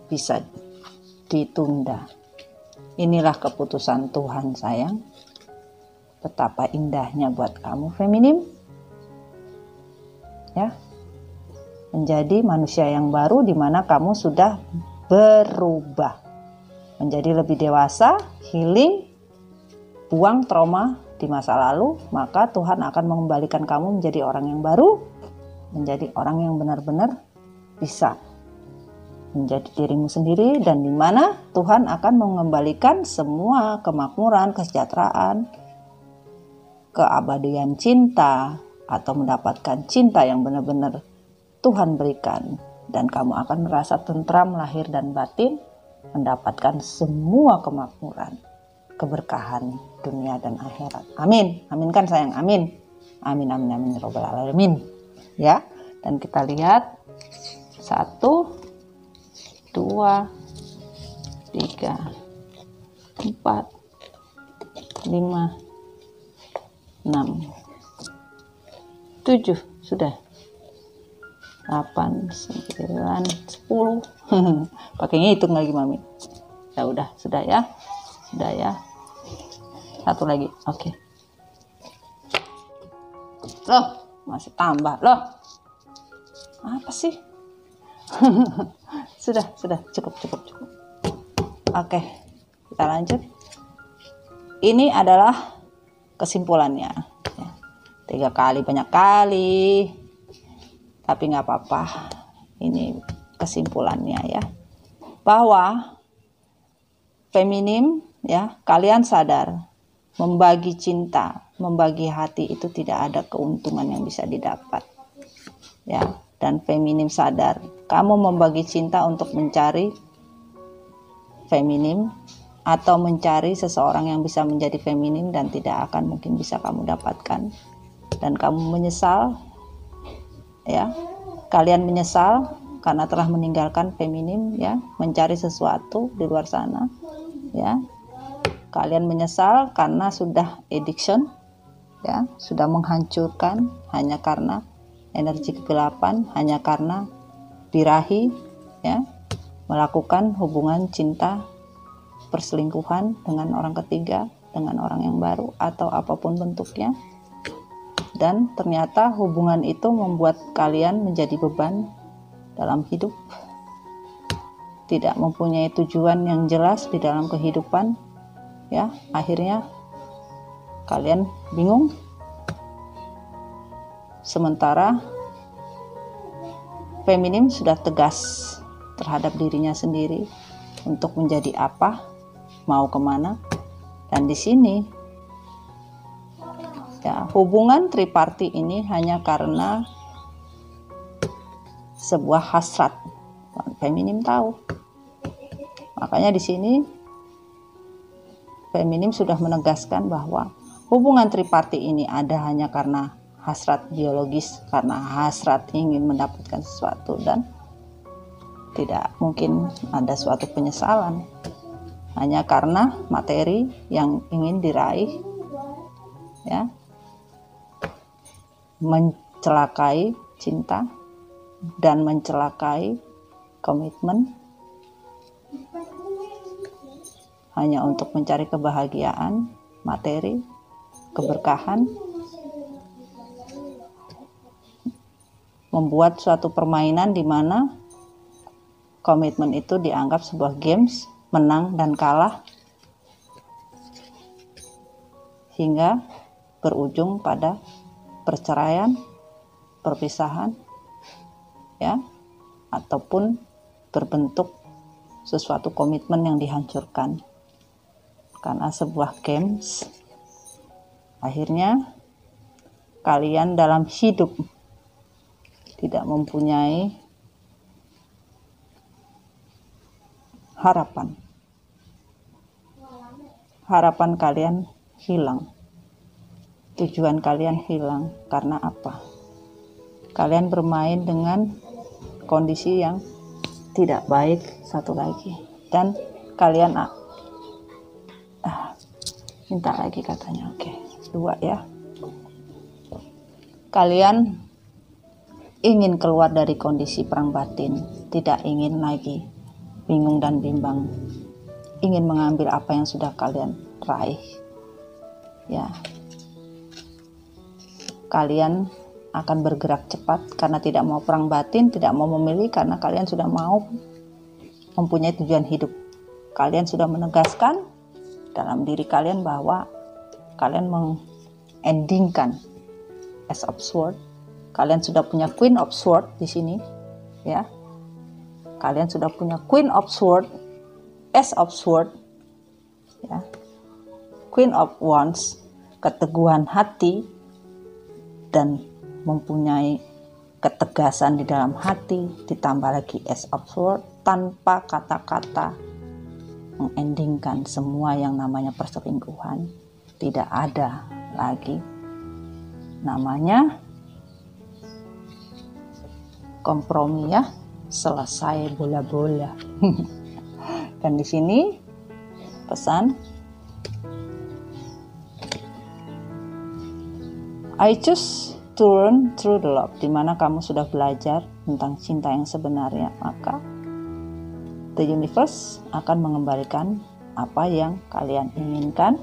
bisa ditunda. Inilah keputusan Tuhan sayang. Betapa indahnya buat kamu feminim. Ya. Menjadi manusia yang baru di mana kamu sudah berubah. Menjadi lebih dewasa, healing, buang trauma di masa lalu, maka Tuhan akan mengembalikan kamu menjadi orang yang baru, menjadi orang yang benar-benar bisa menjadi dirimu sendiri, dan di mana Tuhan akan mengembalikan semua kemakmuran, kesejahteraan, keabadian cinta, atau mendapatkan cinta yang benar-benar Tuhan berikan, dan kamu akan merasa tentram lahir dan batin, mendapatkan semua kemakmuran, keberkahan dunia dan akhirat. Amin. Aminkan sayang. Amin. Amin amin amin robbal alamin. Ya. Dan kita lihat 1 2 3 4 5 6 7 sudah. 8 9 10 pakai ngitung lagi mami. Ya udah, sudah ya. Sudah ya. Satu lagi. Oke. Loh, masih tambah. Loh. Apa sih? Sudah, cukup. Oke. Kita lanjut. Ini adalah kesimpulannya. 3 kali banyak kali. Tapi nggak apa-apa. Ini kesimpulannya ya. Bahwa feminim ya, kalian sadar membagi cinta, membagi hati itu tidak ada keuntungan yang bisa didapat. Ya, dan feminim sadar kamu membagi cinta untuk mencari feminim atau mencari seseorang yang bisa menjadi feminim, dan tidak akan mungkin bisa kamu dapatkan. Dan kamu menyesal ya. Kalian menyesal karena telah meninggalkan feminim ya, mencari sesuatu di luar sana ya. Kalian menyesal karena sudah addiction ya, sudah menghancurkan hanya karena energi kegelapan, hanya karena birahi ya, melakukan hubungan cinta perselingkuhan dengan orang ketiga, dengan orang yang baru atau apapun bentuknya. Dan ternyata hubungan itu membuat kalian menjadi beban dalam hidup, tidak mempunyai tujuan yang jelas di dalam kehidupan ya. Akhirnya kalian bingung, sementara feminim sudah tegas terhadap dirinya sendiri untuk menjadi apa, mau kemana. Dan di sini ya, hubungan triparti ini hanya karena sebuah hasrat. Feminim tahu. Makanya di sini feminim sudah menegaskan bahwa hubungan triparti ini ada hanya karena hasrat biologis, karena hasrat ingin mendapatkan sesuatu, dan tidak mungkin ada suatu penyesalan. Hanya karena materi yang ingin diraih ya, mencelakai cinta dan mencelakai komitmen hanya untuk mencari kebahagiaan, materi, keberkahan, membuat suatu permainan di mana komitmen itu dianggap sebuah games, menang dan kalah, hingga berujung pada perceraian, perpisahan, ya, ataupun berbentuk sesuatu komitmen yang dihancurkan karena sebuah games. Akhirnya kalian dalam hidup tidak mempunyai harapan. Harapan kalian hilang. Tujuan kalian hilang. Karena apa? Kalian bermain dengan kondisi yang tidak baik satu lagi. Dan kalian minta lagi katanya. Oke, 2 ya. Kalian ingin keluar dari kondisi perang batin. Tidak ingin lagi bingung dan bimbang, ingin mengambil apa yang sudah kalian raih, ya. Kalian akan bergerak cepat karena tidak mau perang batin, tidak mau memilih karena kalian sudah mau mempunyai tujuan hidup. Kalian sudah menegaskan dalam diri kalian bahwa kalian mengendingkan Ace of Swords. Kalian sudah punya Queen of Swords di sini, ya. Kalian sudah punya Queen of Swords, Ace of Swords, ya. Queen of Wands, keteguhan hati dan mempunyai ketegasan di dalam hati, ditambah lagi Ace of Swords, tanpa kata-kata mengendingkan semua yang namanya perselingkuhan. Tidak ada lagi namanya kompromi, ya. Selesai bola-bola. Dan di sini pesan, I choose to learn through the love. Dimana kamu sudah belajar tentang cinta yang sebenarnya, maka the universe akan mengembalikan apa yang kalian inginkan.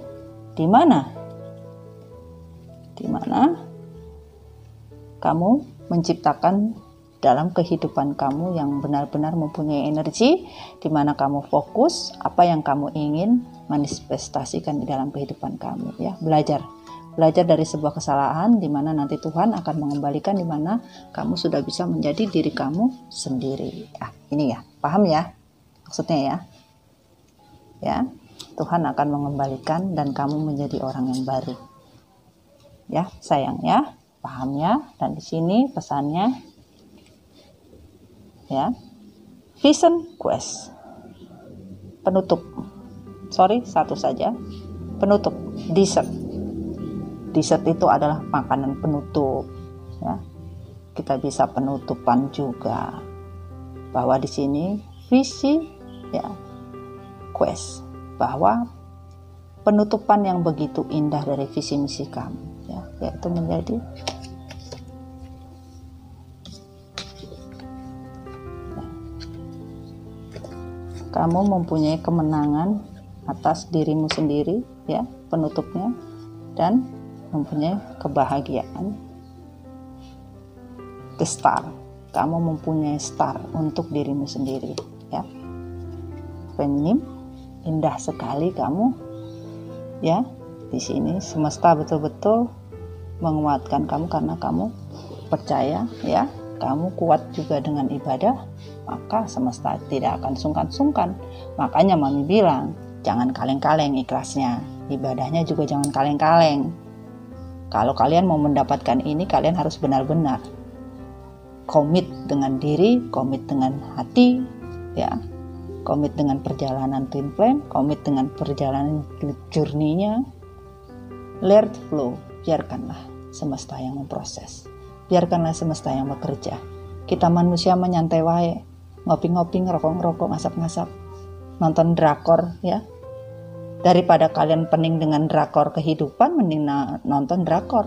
Dimana kamu menciptakan dalam kehidupan kamu yang benar-benar mempunyai energi, di mana kamu fokus apa yang kamu ingin manifestasikan di dalam kehidupan kamu, ya. Belajar dari sebuah kesalahan, di mana nanti Tuhan akan mengembalikan, di mana kamu sudah bisa menjadi diri kamu sendiri. Ini ya, paham ya maksudnya, ya. Ya, Tuhan akan mengembalikan dan kamu menjadi orang yang baru. Ya, sayang ya, paham ya. Dan di sini pesannya, ya, Vision Quest, penutup. Satu saja. Penutup, dessert. Dessert itu adalah makanan penutup, ya. Kita bisa penutupan juga. Bahwa di sini visi, ya, quest, bahwa penutupan yang begitu indah dari visi misi kamu, ya, yaitu menjadi kamu mempunyai kemenangan atas dirimu sendiri, ya, penutupnya, dan mempunyai kebahagiaan. The star, kamu mempunyai star untuk dirimu sendiri, ya. Feminim, indah sekali kamu, ya. Di sini semesta betul-betul menguatkan kamu karena kamu percaya, ya. Kamu kuat juga dengan ibadah, maka semesta tidak akan sungkan-sungkan. Makanya Mami bilang, jangan kaleng-kaleng ikhlasnya, ibadahnya juga jangan kaleng-kaleng. Kalau kalian mau mendapatkan ini, kalian harus benar-benar komit dengan diri, komit dengan hati, ya, komit dengan perjalanan twin flame, komit dengan perjalanan journey-nya. Let it flow, biarkanlah semesta yang memproses, biarkanlah semesta yang bekerja. Kita manusia menyantai wae, ngopi-ngopi, ngerokok-ngerokok, ngasap-ngasap, nonton drakor, ya. Daripada kalian pening dengan drakor kehidupan, mending nonton drakor.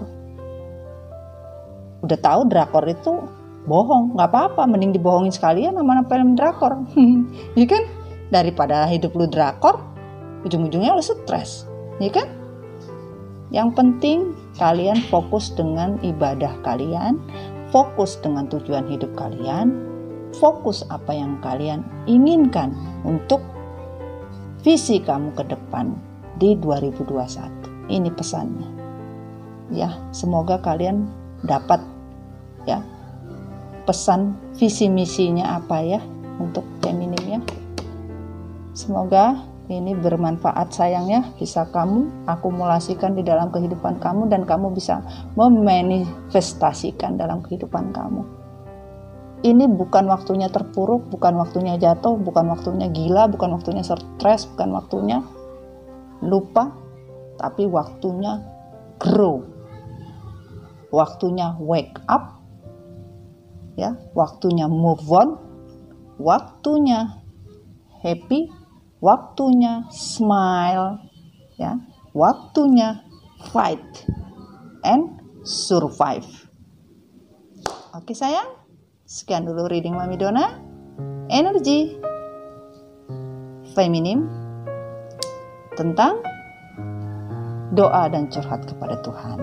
Udah tahu drakor itu bohong, nggak apa-apa, mending dibohongin sekalian sama film drakor. Ya kan? Daripada hidup lu drakor, ujung-ujungnya lo stres, ya kan? Yang penting kalian fokus dengan ibadah kalian, fokus dengan tujuan hidup kalian, fokus apa yang kalian inginkan untuk visi kamu ke depan di 2021. Ini pesannya. Ya, semoga kalian dapat ya pesan visi misinya apa ya untuk feminim ya. Semoga ini bermanfaat sayang ya, bisa kamu akumulasikan di dalam kehidupan kamu dan kamu bisa memanifestasikan dalam kehidupan kamu. Ini bukan waktunya terpuruk, bukan waktunya jatuh, bukan waktunya gila, bukan waktunya stres, bukan waktunya lupa, tapi waktunya grow. Waktunya wake up. Ya, waktunya move on. Waktunya happy, waktunya smile, ya, waktunya fight and survive. Oke sayang, sekian dulu reading Mami Dona. Energi feminim tentang doa dan curhat kepada Tuhan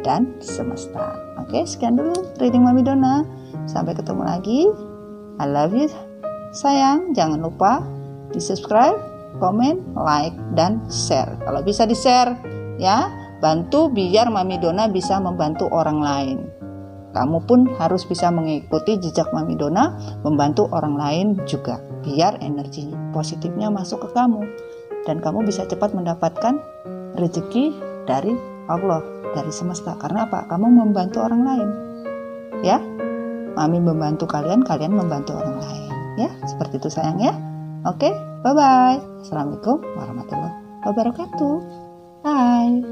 dan semesta. Oke, sekian dulu reading Mami Dona. Sampai ketemu lagi. I love you sayang. Jangan lupa di subscribe, komen, like, dan share. Kalau bisa di share ya, bantu biar Mami Dona bisa membantu orang lain. Kamu pun harus bisa mengikuti jejak Mami Dona, membantu orang lain juga, biar energi positifnya masuk ke kamu dan kamu bisa cepat mendapatkan rezeki dari Allah, dari semesta. Karena apa? Kamu membantu orang lain ya. Mami membantu kalian, kalian membantu orang lain ya. Seperti itu sayang ya. Oke, bye-bye. Assalamualaikum warahmatullahi wabarakatuh. Bye.